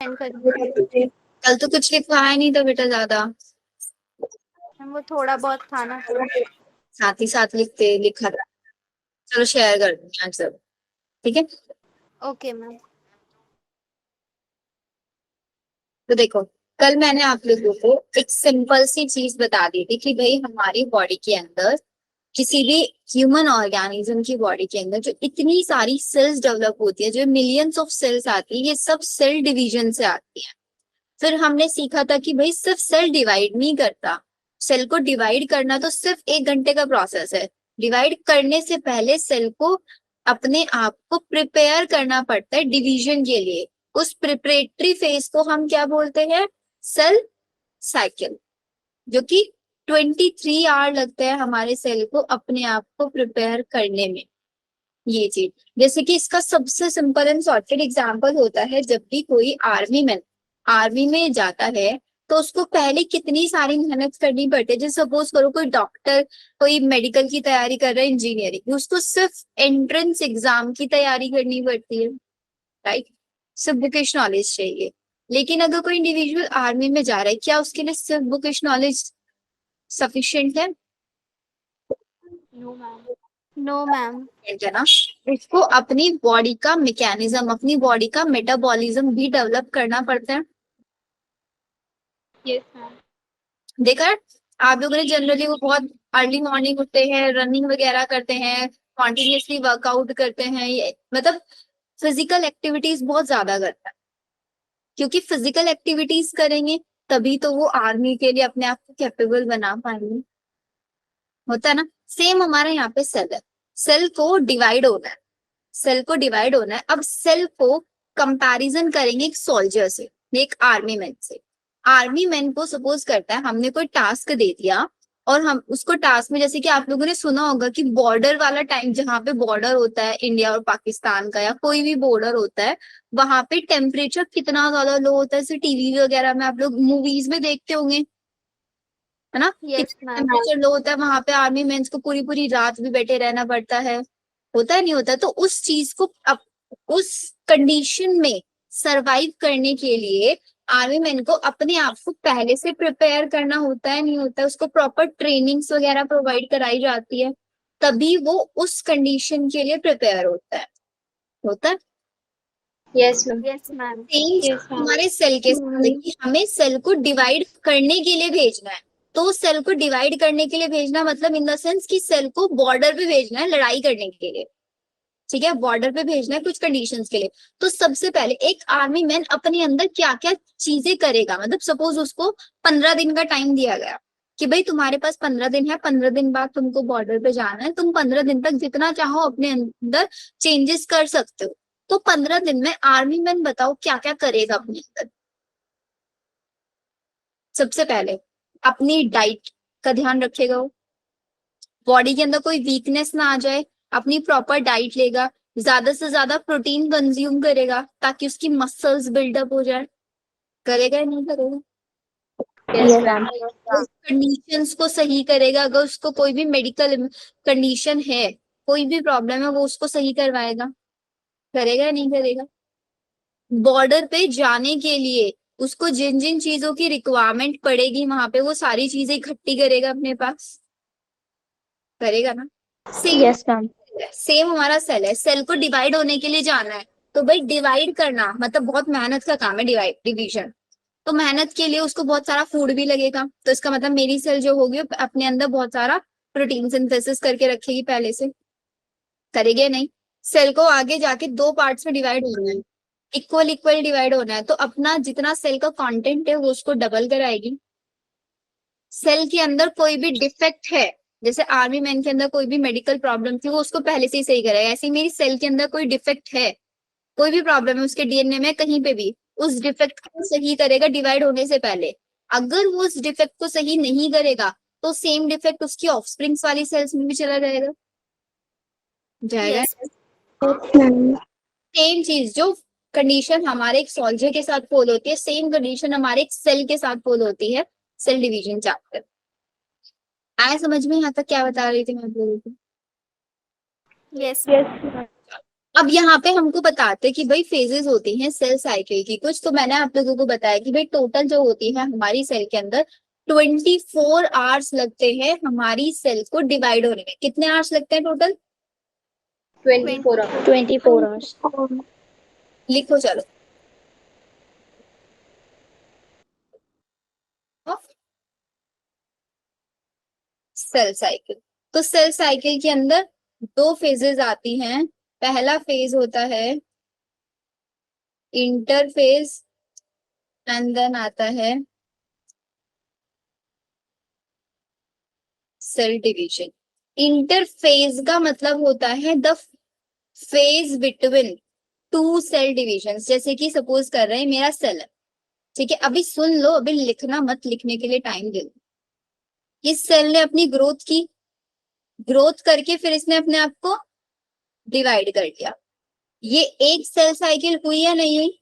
Send कर दीजिए। कल तो कुछ लिखवाया नहीं था बेटा ज्यादा, मैम वो थोड़ा बहुत था ना तो। साथ ही साथ लिखा था। चलो शेयर कर दूंगी आज सब, ठीक है। Okay ma'am. तो देखो, कल मैंने आप लोगों को एक सिंपल सी चीज बता दी थी कि भाई हमारी बॉडी के अंदर, किसी भी ह्यूमन ऑर्गेनिज्म की बॉडी के अंदर जो इतनी सारी सेल्स डेवलप होती है, जो मिलियंस ऑफ सेल्स आती है, ये सब सेल डिवीजन से आती है। फिर हमने सीखा था कि भाई सिर्फ सेल डिवाइड नहीं करता, सेल को डिवाइड करना तो सिर्फ 1 घंटे का प्रोसेस है। डिवाइड करने से पहले सेल को अपने आप को प्रिपेयर करना पड़ता है डिवीजन के लिए। उस प्रिपरेटरी फेज को हम क्या बोलते हैं? Cell cycle. जो कि 23 आवर लगते हैं हमारे सेल को अपने आप को प्रिपेयर करने में। ये चीज, जैसे कि इसका सबसे सिंपल एंड शॉर्टेड एग्जांपल होता है, जब भी कोई आर्मी में जाता है तो उसको पहले कितनी सारी मेहनत करनी पड़ती है। जैसे सपोज करो कोई डॉक्टर, कोई मेडिकल की तैयारी कर रहा है, इंजीनियरिंग, उसको सिर्फ एंट्रेंस एग्जाम की तैयारी करनी पड़ती है, राइट। सिर्फ बुकिश नॉलेज चाहिए। लेकिन अगर कोई इंडिविजुअल आर्मी में जा रहा है, क्या उसके लिए सिर्फ बुकिश नॉलेज सफिशिएंट है? No ma'am. No ma'am. है ना। उसको अपनी बॉडी का मैकेनिज्म, अपनी बॉडी का मेटाबॉलिज्म भी डेवलप करना पड़ता है। Yes ma'am. देखा है? आप लोगों ने जनरली वो बहुत अर्ली मॉर्निंग उठते हैं, रनिंग वगैरह करते हैं, कॉन्टिन्यूसली वर्कआउट करते हैं, ये मतलब फिजिकल एक्टिविटीज बहुत ज्यादा करता है। क्योंकि फिजिकल एक्टिविटीज करेंगे तभी तो वो आर्मी के लिए अपने आप को कैपेबल बना पाएंगे। होता है ना। सेम हमारे यहाँ पे सेल है। सेल को डिवाइड होना है, सेल को डिवाइड होना है। अब सेल को कंपैरिजन करेंगे एक सोल्जर से, एक आर्मी मैन से। आर्मी मैन को सपोज करता है हमने कोई टास्क दे दिया, और हम उसको टास्क में, जैसे कि आप लोगों ने सुना होगा कि बॉर्डर वाला टाइम, जहाँ पे बॉर्डर होता है इंडिया और पाकिस्तान का, या कोई भी बॉर्डर होता है, वहां पे टेम्परेचर कितना ज्यादा लो होता है। जैसे टीवी वगैरह में आप लोग मूवीज में देखते होंगे, है ना। यस कितना मैम। टेम्परेचर लो होता है वहां पे, आर्मी मेंस को पूरी पूरी रात भी बैठे रहना पड़ता है। होता है नहीं होता? तो उस चीज को उस कंडीशन में सरवाइव करने के लिए आर्मी मैन को अपने आप को पहले से प्रिपेयर करना होता है, नहीं होता है? उसको प्रॉपर ट्रेनिंग्स वगैरह प्रोवाइड कराई जाती है, तभी वो उस कंडीशन के लिए प्रिपेयर होता है। होता है। Yes ma'am. Yes ma'am. Same yes ma'am. हमारे सेल के साथ है कि हमें सेल को डिवाइड करने के लिए भेजना है। तो सेल को डिवाइड करने के लिए भेजना मतलब इन द सेंस कि सेल को बॉर्डर पे भेजना है लड़ाई करने के लिए। ठीक है, बॉर्डर पे भेजना है कुछ कंडीशंस के लिए। तो सबसे पहले एक आर्मी मैन अपने अंदर क्या क्या चीजें करेगा, मतलब सपोज उसको 15 दिन का टाइम दिया गया कि भाई तुम्हारे पास 15 दिन है, 15 दिन बाद तुमको बॉर्डर पे जाना है, तुम 15 दिन तक जितना चाहो अपने अंदर चेंजेस कर सकते हो। तो 15 दिन में आर्मी मैन बताओ क्या क्या करेगा अपने अंदर। सबसे पहले अपनी डाइट का ध्यान रखेगा वो, बॉडी के अंदर कोई वीकनेस ना आ जाए, अपनी प्रॉपर डाइट लेगा, ज्यादा से ज्यादा प्रोटीन कंज्यूम करेगा ताकि उसकी मसल्स बिल्डअप हो जाए। करेगा या नहीं करेगा? Yes ma'am. उस कंडीशंस को सही करेगा। अगर उसको कोई भी मेडिकल कंडीशन है, कोई भी प्रॉब्लम है, वो उसको सही करवाएगा। करेगा या नहीं करेगा? बॉर्डर पे जाने के लिए उसको जिन जिन चीजों की रिक्वायरमेंट पड़ेगी वहां पे, वो सारी चीजें इकट्ठी करेगा अपने पास। करेगा ना। Same yes ma'am. सेम हमारा सेल है, सेल को डिवाइड होने के लिए जाना है। तो भाई डिवाइड करना मतलब बहुत मेहनत का काम है, डिवाइड डिवीजन। तो मेहनत के लिए उसको बहुत सारा फूड भी लगेगा। तो इसका मतलब मेरी सेल जो होगी वो अपने अंदर बहुत सारा प्रोटीन सिंथेसिस करके रखेगी पहले से। करेगी या नहीं? सेल को आगे जाके 2 पार्ट्स में डिवाइड होना है, इक्वल इक्वल डिवाइड होना है, तो अपना जितना सेल का कंटेंट है वो उसको डबल कराएगी। सेल के अंदर कोई भी डिफेक्ट है, जैसे आर्मी मैन के अंदर कोई भी मेडिकल प्रॉब्लम थी, वो उसको पहले से ही सही करेगा। ऐसे ही मेरी सेल के अंदर कोई डिफेक्ट है, कोई भी प्रॉब्लम है उसके डीएनए में कहीं पे भी, उस डिफेक्ट को सही करेगा डिवाइड होने से पहले। अगर वो उस डिफेक्ट को सही नहीं करेगा तो सेम डिफेक्ट उसकी ऑफस्प्रिंग्स वाली सेल्स में भी चला जाएगा। जाएगा। Yes ma'am. सेम चीज जो कंडीशन हमारे एक सोल्जर के साथ फॉलो होती है, सेम कंडीशन हमारे एक सेल के साथ फॉलो होती है। सेल डिवीजन चैप्टर आया समझ में? यहाँ तक क्या बता रही थी मैं आप लोगों को? यस। अब यहाँ पे हमको बताते कि भाई फेजेस होती हैं सेल साइकिल की कुछ, तो मैंने आप लोगों को बताया कि भाई टोटल जो होती है हमारी सेल के अंदर 24 आवर्स लगते हैं हमारी सेल को डिवाइड होने में। कितने आवर्स लगते हैं टोटल? 24 hours. 24 hours. लिखो चलो। सेल साइकिल, तो सेल साइकिल के अंदर दो फेजेस आती हैं। पहला फेज होता है इंटरफेज एंड देन आता है सेल डिवीजन। इंटरफेज का मतलब होता है the phase between two cell divisions. जैसे कि सपोज कर रहे हैं मेरा सेल है, ठीक है, अभी सुन लो, अभी लिखना मत, लिखने के लिए टाइम दे दो। इस सेल ने अपनी ग्रोथ की, ग्रोथ करके फिर इसने अपने आप को डिवाइड कर दिया। ये एक सेल साइकिल हुई या नहीं हुई?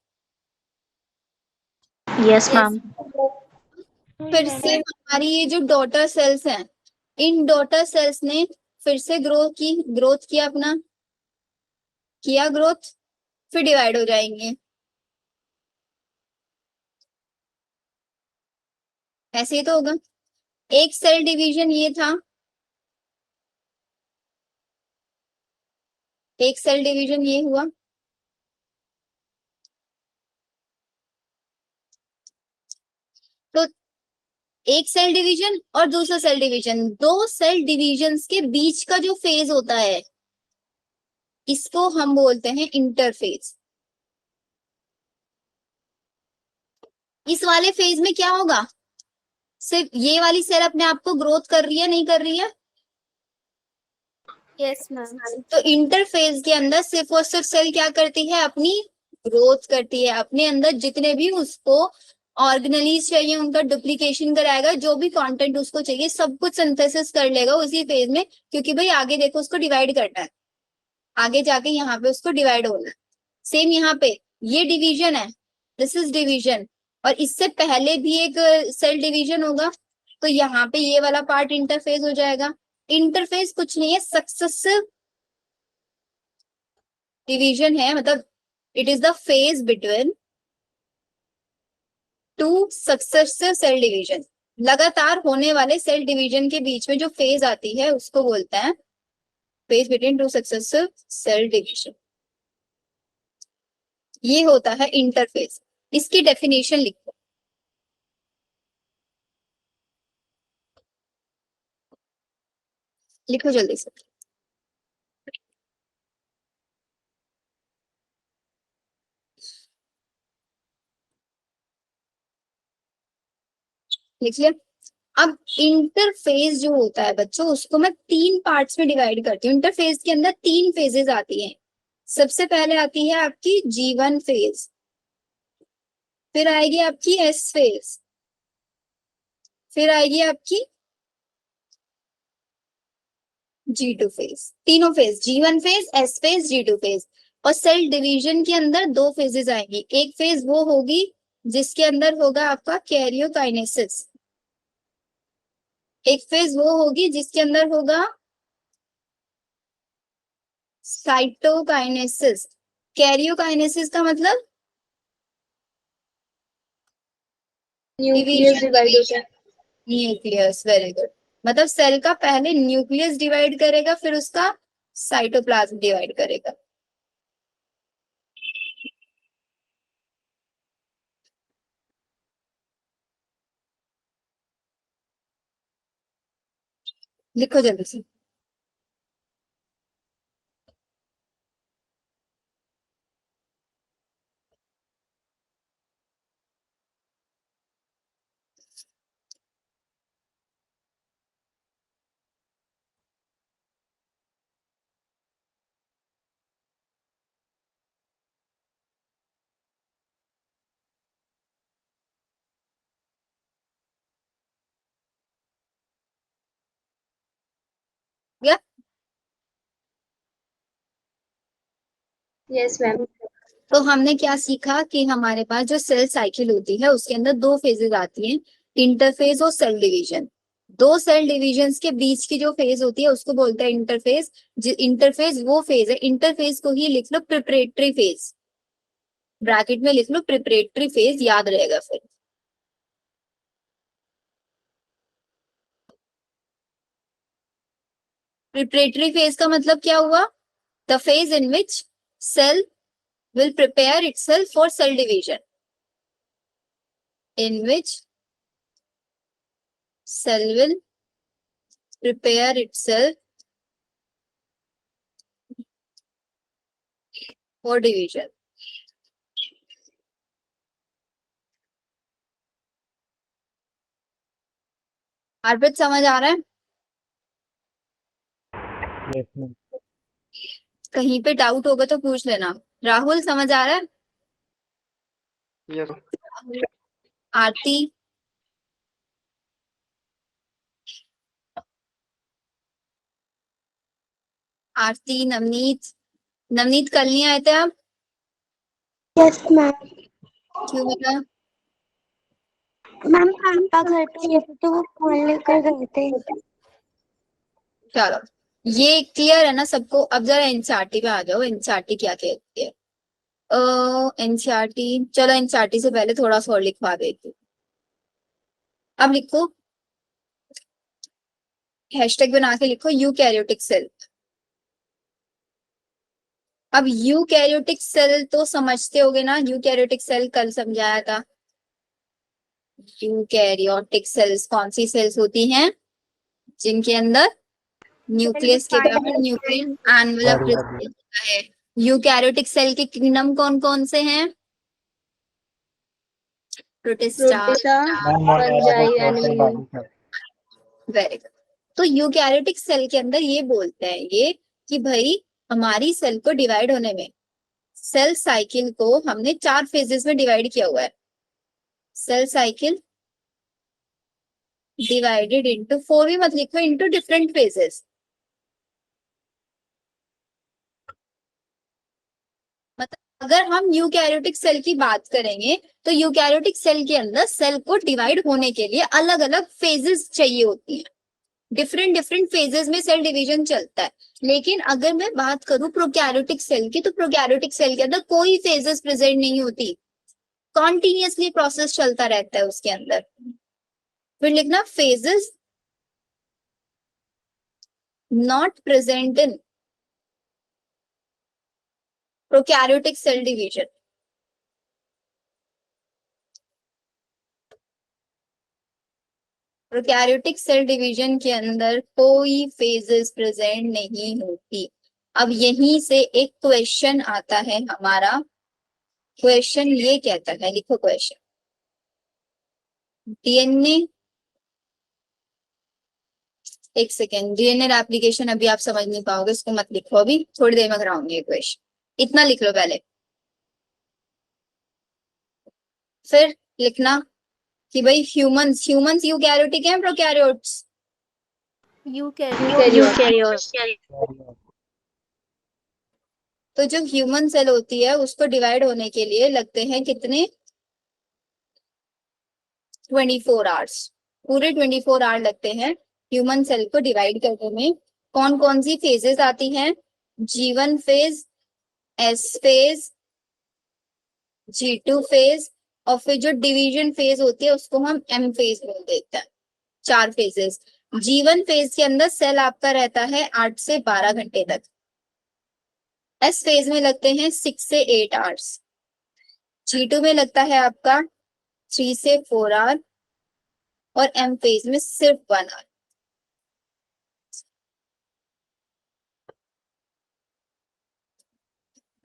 Yes, ma'am. फिर से हमारी ये जो डॉटर सेल्स हैं, इन डॉटर सेल्स ने फिर से ग्रोथ किया अपना, किया ग्रोथ, फिर डिवाइड हो जाएंगे। ऐसे ही तो होगा। एक सेल डिवीजन ये था, एक सेल डिवीजन ये हुआ, तो एक सेल डिवीजन और दूसरा सेल डिवीजन, दो सेल डिविजन्स के बीच का जो फेज होता है इसको हम बोलते हैं इंटरफेज। इस वाले फेज में क्या होगा, सिर्फ ये वाली सेल अपने आप को ग्रोथ कर रही है, नहीं कर रही है? Yes ma'am. तो इंटरफेज के अंदर सिर्फ और सिर्फ सेल क्या करती है, अपनी ग्रोथ करती है, अपने अंदर जितने भी उसको ऑर्गेनेलीज चाहिए उनका डुप्लीकेशन कराएगा, जो भी कंटेंट उसको चाहिए सब कुछ सिंथेसिस कर लेगा उसी फेज में, क्योंकि भाई आगे देखो उसको डिवाइड करना है, आगे जाके यहाँ पे उसको डिवाइड होना है। सेम यहाँ पे ये डिवीजन है, दिस इज डिवीजन, और इससे पहले भी एक सेल डिवीजन होगा, तो यहाँ पे ये वाला पार्ट इंटरफेज हो जाएगा। इंटरफेज कुछ नहीं है, सक्सेसिव डिवीजन है, मतलब it is the phase between two successive cell division. लगातार होने वाले सेल डिवीजन के बीच में जो फेज आती है उसको बोलते हैं phase between two successive cell division. ये होता है इंटरफेज। इसकी डेफिनेशन लिखो, लिखो जल्दी से। लिख लिया? अब इंटरफेज जो होता है बच्चों, उसको मैं तीन पार्ट्स में डिवाइड करती हूँ। इंटरफेज के अंदर तीन फेजेस आती हैं। सबसे पहले आती है आपकी G1 फेज, फिर आएगी आपकी S फेज, फिर आएगी आपकी G2 फेज। तीनों phase, G1 phase, S phase, G2 phase. और सेल डिवीजन के अंदर दो फेजेस आएंगी। एक फेज वो होगी जिसके अंदर होगा आपका कैरियोकाइनेसिस, एक फेज वो होगी जिसके अंदर होगा साइटोकाइनेसिस। कैरियोकाइनेसिस का मतलब न्यूक्लियस डिवाइड होता है। Nucleus, very good. मतलब सेल का पहले न्यूक्लियस डिवाइड करेगा, फिर उसका साइटोप्लाज्म डिवाइड करेगा। लिखो जल्दी से। या यस मैम। तो हमने क्या सीखा कि हमारे पास जो सेल साइकिल होती है उसके अंदर दो फेजेस आती हैं, इंटरफेज और सेल डिवीजन। दो सेल डिविजन्स के बीच की जो फेज होती है उसको बोलते हैं इंटरफेज। इंटरफेज वो फेज है, इंटरफेज को ही लिख लो प्रिपरेटरी फेज, ब्रैकेट में लिख लो प्रिपरेटरी फेज, याद रहेगा फिर। प्रिपरेटरी फेज का मतलब क्या हुआ? The phase in which cell will prepare itself for cell division, in which cell will prepare itself for division. अर्पित समझ आ रहा है? Yes, ma'am. कहीं पे डाउट होगा तो पूछ लेना। राहुल समझ आ रहा है? Yes. आरती, आरती, नवनीत, नवनीत कल नहीं आए थे आप? Yes ma'am. क्यों बेटा? मैम पापा घर पे गए थे तो वो फोन लेकर गए थे। चलो ये क्लियर है ना सबको? अब जरा एनसीईआरटी पे आ जाओ, एनसीईआरटी क्या कहती है। एनसीईआरटी, चलो एनसीईआरटी से पहले थोड़ा सा और लिखवा देती हूँ। अब लिखो, हैशटैग बना के लिखो यूकैरियोटिक सेल। अब यूकैरियोटिक सेल तो समझते होगे ना, यूकैरियोटिक सेल कल समझाया था। यूकैरियोटिक सेल्स कौन सी सेल्स होती हैं? जिनके अंदर न्यूक्लियस के बाहर न्यूक्लियस एनवेलप होता है। यूकैरियोटिक सेल के किंगडम कौन कौन से हैं? Protista, Ma'am, fungi, monoeratic, animal. sir. Very good. तो यूकैरियोटिक सेल के अंदर ये बोलते हैं ये कि भाई हमारी सेल को डिवाइड होने में, सेल साइकिल को हमने 4 फेजेस में डिवाइड किया हुआ है। सेल साइकिल डिवाइडेड इनटू 4 भी मत लिखो, इनटू डिफरेंट फेजेस। मतलब अगर हम यूकैरियोटिक सेल की बात करेंगे तो यूकैरियोटिक सेल के अंदर सेल को डिवाइड होने के लिए अलग अलग फेजेस चाहिए होती हैं। डिफरेंट डिफरेंट फेजेस में सेल डिवीजन चलता है। लेकिन अगर मैं बात करूं प्रोकैरियोटिक सेल की, तो प्रोकैरियोटिक सेल के अंदर कोई फेजेस प्रेजेंट नहीं होती, कॉन्टिन्यूअसली प्रोसेस चलता रहता है उसके अंदर। फिर लिखना phases not present in prokaryotic cell division. Prokaryotic cell division के अंदर कोई फेजेस प्रेजेंट नहीं होती। अब यहीं से एक क्वेश्चन आता है हमारा। क्वेश्चन ये कहता है, लिखो क्वेश्चन, डीएनए, एक सेकेंड, डीएनए एप्लीकेशन अभी आप समझ नहीं पाओगे, इसको मत लिखो, अभी थोड़ी देर में कराऊंगी ये क्वेश्चन। इतना लिख लो पहले, फिर लिखना कि भाई ह्यूमंस, ह्यूमंस यूकैरियोटिक हैं प्रोकैरियोट्स? Eukaryote. तो जो ह्यूमन सेल होती है उसको डिवाइड होने के लिए लगते हैं कितने? 24 आवर्स, पूरे 24 आवर लगते हैं ह्यूमन सेल को डिवाइड करने में। कौन कौन सी फेजेस आती हैं? G1 phase, S phase, G2 phase, और फिर जो डिवीजन फेज होती है उसको हम M फेज बोल देते हैं। 4 फेजेस। G1 फेज के अंदर सेल आपका रहता है 8 से 12 घंटे तक। S फेज में लगते हैं 6 से 8 आवर्स। G2 में लगता है आपका 3 से 4 आवर, और M फेज में सिर्फ 1 आवर।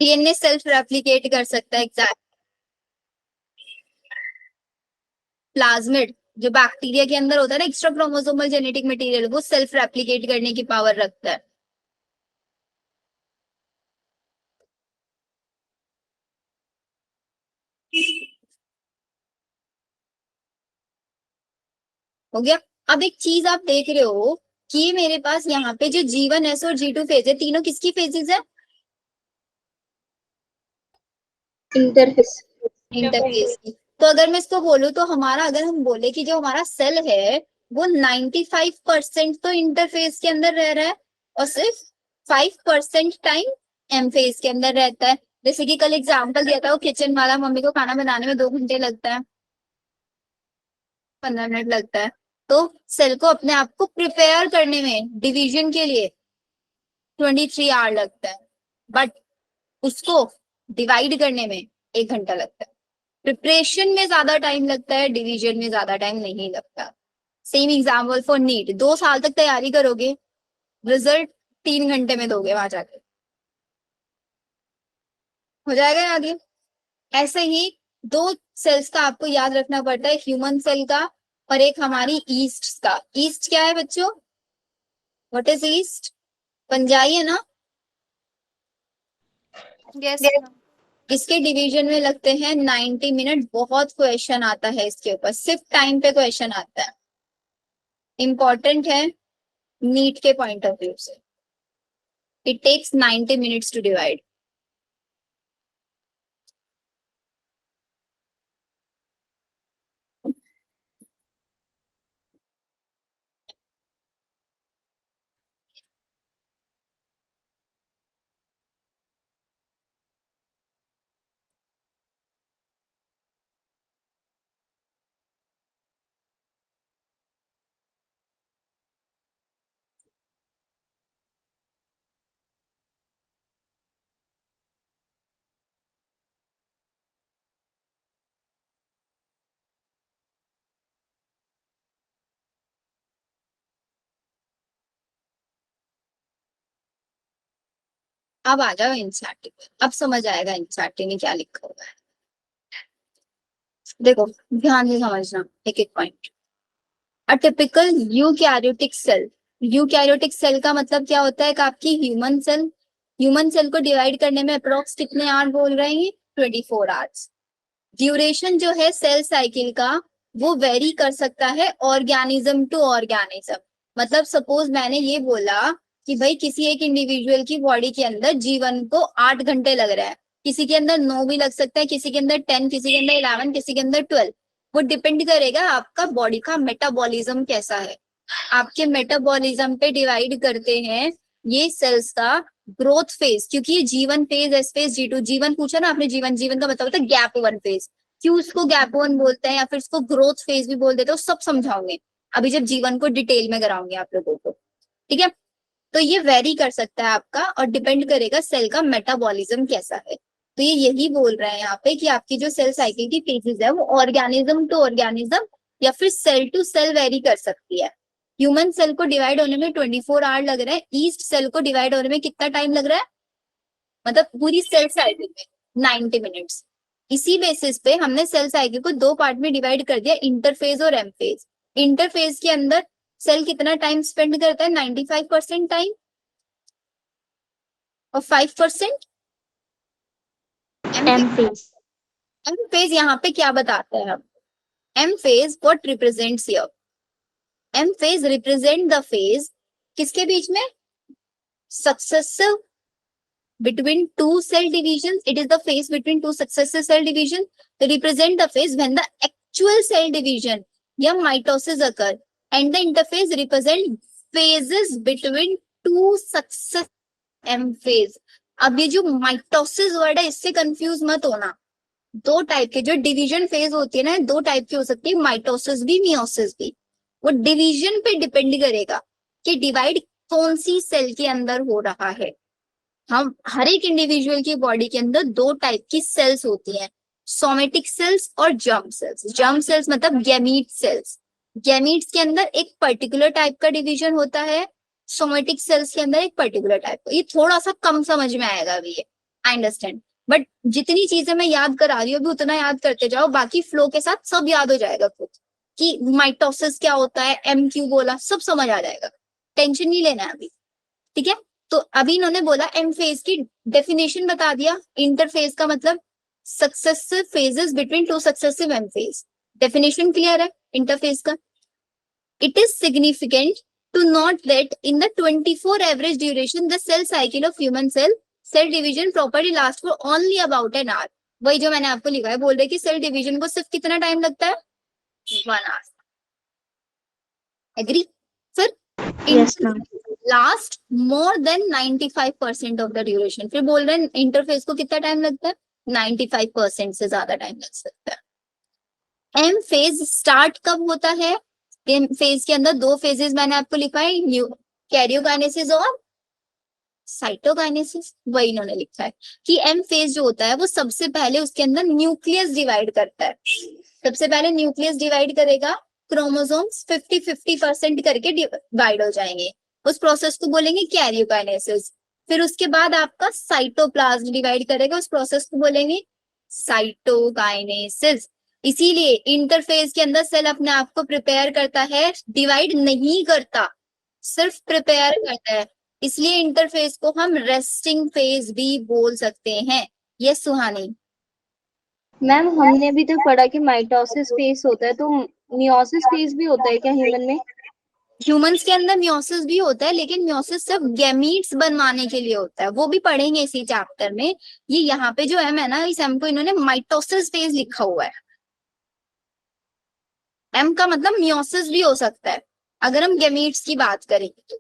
डीएनए सेल्फ रेप्लिकेट कर सकता है, एग्जैक्ट। प्लाज्मिड जो बैक्टीरिया के अंदर होता है ना, एक्स्ट्रा क्रोमोसोमल जेनेटिक मटेरियल, वो सेल्फ रेप्लिकेट करने की पावर रखता है। हो गया। अब एक चीज आप देख रहे हो कि मेरे पास यहाँ पे जो G1S और G2 फेज है, तीनों किसकी फेजेस है? Interface. इंटरफेस की। तो अगर मैं इसको बोलूं तो हमारा, अगर हम बोले कि जो हमारा सेल है वो 95% तो इंटरफेज के अंदर रह रहा है और सिर्फ 5% टाइम एम फेज के अंदर रहता है। जैसे कि कल एग्जाम्पल दिया था वो किचन वाला, मम्मी को खाना बनाने में 2 घंटे लगता है, 15 मिनट लगता है। तो सेल को अपने आप को प्रिपेयर करने में डिवीजन के लिए 23 आवर लगता है, बट उसको डिवाइड करने में 1 घंटा लगता है। प्रिपरेशन में ज्यादा टाइम लगता है, डिवीजन में ज्यादा टाइम नहीं लगता। सेम एग्जाम्पल फॉर नीट, 2 साल तक तैयारी करोगे, रिजल्ट 3 घंटे में दोगे वहां जाके, हो जाएगा ना आगे। ऐसे ही 2 सेल्स का आपको याद रखना पड़ता है, ह्यूमन सेल का और एक हमारी ईस्ट का। ईस्ट क्या है बच्चों? What is east? पंजाई है ना? यस इसके डिवीजन में लगते हैं 90 मिनट। बहुत क्वेश्चन आता है इसके ऊपर, सिर्फ टाइम पे क्वेश्चन आता है, इंपॉर्टेंट है नीट के पॉइंट ऑफ व्यू से। It takes 90 minutes to divide. अब आ जाओ एनसीईआरटी पे, अब समझ आएगा एनसीईआरटी ने क्या लिखा हुआ है। देखो ध्यान से समझना एक एक point. A typical eukaryotic cell, eukaryotic cell का मतलब क्या होता है कि आपकी ह्यूमन सेल, ह्यूमन सेल को डिवाइड करने में अप्रोक्स कितने आवर बोल रहे हैं? 24 आवर्स। ड्यूरेशन जो है सेल साइकिल का वो वेरी कर सकता है ऑर्गेनिज्म टू ऑर्गेनिज्म। मतलब सपोज मैंने ये बोला कि भाई किसी एक इंडिविजुअल की बॉडी के अंदर जीवन को 8 घंटे लग रहा है, किसी के अंदर 9 भी लग सकता है, किसी के अंदर 10, किसी के अंदर 11, किसी के अंदर 12। वो डिपेंड करेगा आपका बॉडी का मेटाबॉलिज्म कैसा है। आपके मेटाबॉलिज्म पे डिवाइड करते हैं ये सेल्स का ग्रोथ फेज, क्योंकि ये जीवन फेज, एस फेज, G2। जीवन पूछा ना आपने, जीवन, जीवन का मतलब होता है गैप 1 फेज। क्यों इसको गैप 1 बोलते हैं या फिर इसको ग्रोथ फेज भी बोल देते हो, सब समझाओगे अभी जब जीवन को डिटेल में कराऊंगे आप लोगों को, ठीक है। तो ये वेरी कर सकता है आपका और डिपेंड करेगा सेल का मेटाबॉलिज्म कैसा है। तो ये यही बोल रहे हैं यहाँ पे कि आपकी जो सेल साइकिल की फेजेस है वो ऑर्गेनिज्म टू ऑर्गेनिज्म या फिर सेल टू सेल वेरी कर सकती है। ह्यूमन सेल को डिवाइड होने में 24 आवर लग रहा है, ईस्ट सेल को डिवाइड होने में कितना टाइम लग रहा है? मतलब पूरी सेल साइकिल में 90 मिनट्स। इसी बेसिस पे हमने सेल साइकिल को 2 पार्ट में डिवाइड कर दिया, इंटरफेज और एमफेज। इंटरफेज के अंदर सेल कितना टाइम स्पेंड करता है? 95% टाइम और 5% एम फेज। एम फेज यहाँ पे क्या बताता है? हम M phase what represents here? M phase represent the phase किसके बीच में? Successive between 2 cell divisions. It is the phase between 2 successive cell divisions. They represent the phase when the actual cell division या mitosis occur, and the interphase represent phases between 2 successive M phase. अब ये जो mitosis word है इससे confuse मत होना। 2 type के जो डिवीजन फेज होती है ना, 2 टाइप की हो सकती है, माइटोसिस भी मियोसिस भी। वो डिवीजन पे डिपेंड करेगा कि डिवाइड कौन सी सेल के अंदर हो रहा है। हम हर एक इंडिविजुअल की बॉडी के अंदर 2 टाइप की सेल्स होती हैं, सोमेटिक सेल्स और जर्म सेल्स। जर्म सेल्स मतलब गैमीट सेल्स। गैमीट्स के अंदर एक पर्टिकुलर टाइप का डिवीजन होता है, सोमेटिक सेल्स के अंदर एक पर्टिकुलर टाइप का। ये थोड़ा सा कम समझ में आएगा अभी, ये आई अंडरस्टैंड, बट जितनी चीजें मैं याद करा रही हूँ अभी उतना याद करते जाओ, बाकी फ्लो के साथ सब याद हो जाएगा खुद कि माइटोसिस क्या होता है, एम क्यों बोला, सब समझ आ जाएगा, टेंशन नहीं लेना है अभी, ठीक है। तो अभी इन्होंने बोला एम फेज की डेफिनेशन बता दिया, इंटरफेज का मतलब successive phases between 2 successive M phase. Definition clear है इंटरफेज का। It is significant to note that in the 24 average duration the cell cycle of human cell division properly last for only about an hour. वही जो मैंने आपको लिखा है, बोल रहे कि सेल डिवीजन को सिर्फ कितना टाइम लगता है? 1 आवर। एग्री? फिर Yes, ma'am. Last more than 95% of the duration. फिर बोल रहे हैं इंटरफेस को कितना टाइम लगता है? 95% से ज्यादा टाइम लग सकता है। एम फेज स्टार्ट कब होता है? एम फेज के अंदर दो फेजेस मैंने आपको लिखा है, कैरियोकाइनेसिस और साइटोकाइनेसिस। वही इन्होंने लिखा है कि एम फेज जो होता है वो सबसे पहले उसके अंदर न्यूक्लियस डिवाइड करता है। सबसे पहले न्यूक्लियस डिवाइड करेगा, क्रोमोसोम्स 50-50% करके डिवाइड हो जाएंगे, उस प्रोसेस को बोलेंगे कैरियोकाइनेसिस। फिर उसके बाद आपका साइटोप्लाज्म डिवाइड करेगा, उस प्रोसेस को बोलेंगे साइटोकाइनेसिस। इसीलिए इंटरफेज के अंदर सेल अपने आप को प्रिपेयर करता है, डिवाइड नहीं करता, सिर्फ प्रिपेयर करता है। इसलिए इंटरफेस को हम रेस्टिंग फेज भी बोल सकते हैं। ये सुहानी। मैम हमने अभी तक पढ़ा कि माइटोसिस फेज होता है, तो मियोसिस फेज भी होता है क्या ह्यूमन में? ह्यूमंस के अंदर म्योसिस भी होता है, लेकिन म्योसिस सिर्फ गैमीट्स बनवाने के लिए होता है, वो भी पढ़ेंगे इसी चैप्टर में। ये यहाँ पे जो एम है ना, इस एम को इन्होंने माइटोसिस फेज लिखा हुआ है। एम का मतलब म्योसिस भी हो सकता है अगर हम गैमीट्स की बात करेंगे तो।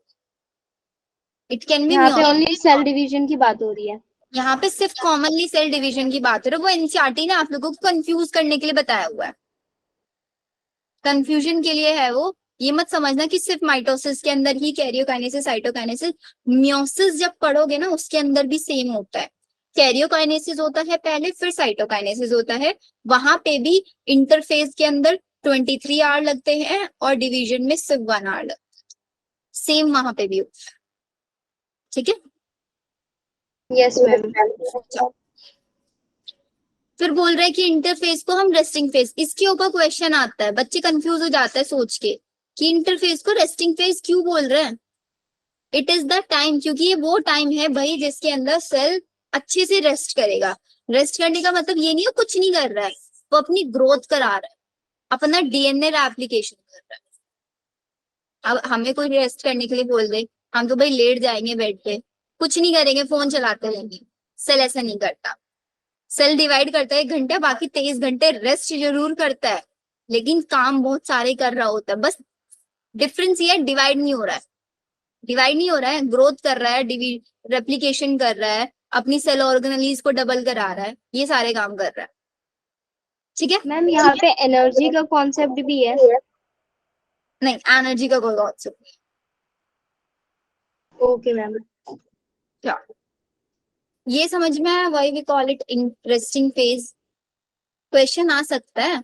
इट कैन बी यहाँ पे म्योसिस। ओनली सेल डिवीजन की बात हो रही है। यहाँ पे सिर्फ कॉमनली सेल डिवीजन की बात हो रही है, वो एनसीईआरटी ने आप लोगों को कंफ्यूज करने के लिए बताया हुआ है, कंफ्यूजन के लिए है वो। ये मत समझना कि सिर्फ माइटोसिस के अंदर ही कैरियोकाइनेसिस साइटोकाइनेसिस, म्योसिस जब पढ़ोगे ना उसके अंदर भी सेम होता है। कैरियोकाइनेसिस होता है पहले, फिर साइटोकाइनेसिस होता है। वहां पे भी इंटरफेज के अंदर 23 आवर लगते हैं और डिवीजन में सिर्फ 1 आवर लगता है, सेम वहां पे भी होता है। ठीक है? Yes ma'am. फिर बोल रहे हैं कि इंटरफेस को हम रेस्टिंग फेज, इसके ऊपर क्वेश्चन आता है, बच्चे कंफ्यूज हो जाता है सोच के कि इंटरफेस को रेस्टिंग फेज क्यों बोल रहे हैं। इट इज द टाइम, क्योंकि ये वो टाइम है भाई जिसके अंदर सेल अच्छे से रेस्ट करेगा। रेस्ट करने का मतलब ये नहीं है कुछ नहीं कर रहा है, वो अपनी ग्रोथ करा रहा है, अपना डीएनए एप्लीकेशन कर रहा है। अब हमें कोई रेस्ट करने के लिए बोल दे, हम तो भाई लेट जाएंगे बेड पे, कुछ नहीं करेंगे, फोन चलाते रहेंगे। सेल ऐसा नहीं करता। सेल डिवाइड करता है 1 घंटा, बाकी 23 घंटे रेस्ट जरूर करता है, लेकिन काम बहुत सारे कर रहा होता है। बस डिफरेंस ये है, डिवाइड नहीं हो रहा है, डिवाइड नहीं हो रहा है, ग्रोथ कर रहा है, रेप्लिकेशन कर रहा है, अपनी सेल ऑर्गेनेलीज को डबल करा रहा है, ये सारे काम कर रहा है। ठीक है? मैम यहाँ पे एनर्जी का कॉन्सेप्ट भी है? नहीं, एनर्जी का कोई कॉन्सेप्ट नहीं। Okay ma'am. क्या ये समझ में आया? Why we call it interesting phase. Question आ सकता है,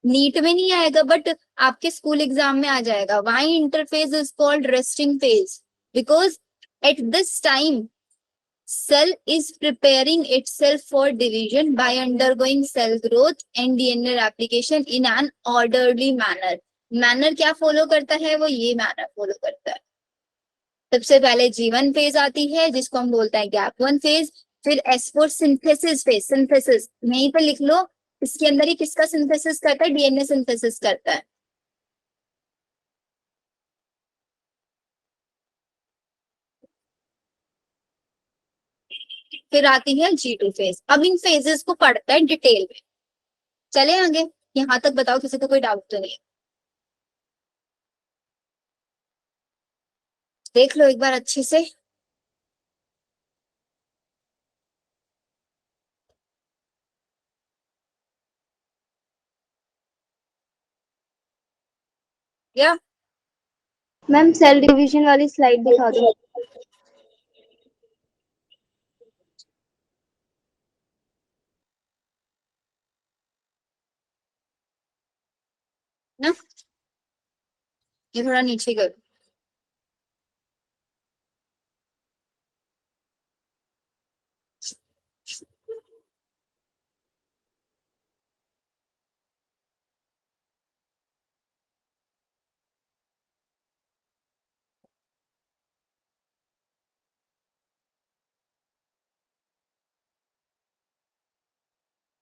नीट में नहीं आएगा बट आपके स्कूल एग्जाम में आ जाएगा। Why interphase is called resting phase? Because at this time cell is preparing itself for division by undergoing cell growth and DNA replication in an orderly manner. Manner क्या follow करता है? वो ये manner follow करता है। सबसे पहले G1 phase आती है जिसको हम बोलते हैं गैप 1 फेज, फिर S4 सिंथेसिस फेज। सिंथेसिस यहीं पे लिख लो, इसके अंदर ही किसका सिंथेसिस करता है? डीएनए सिंथेसिस करता है। फिर आती है G2 फेज। अब इन फेजेस को पढ़ते हैं डिटेल में। चले आगे, यहाँ तक बताओ किसी को कोई डाउट तो नहीं? देख लो एक बार अच्छे से। क्या मैम सेल डिवीजन वाली स्लाइड दिखा दो। ना, ये थोड़ा नीचे कर।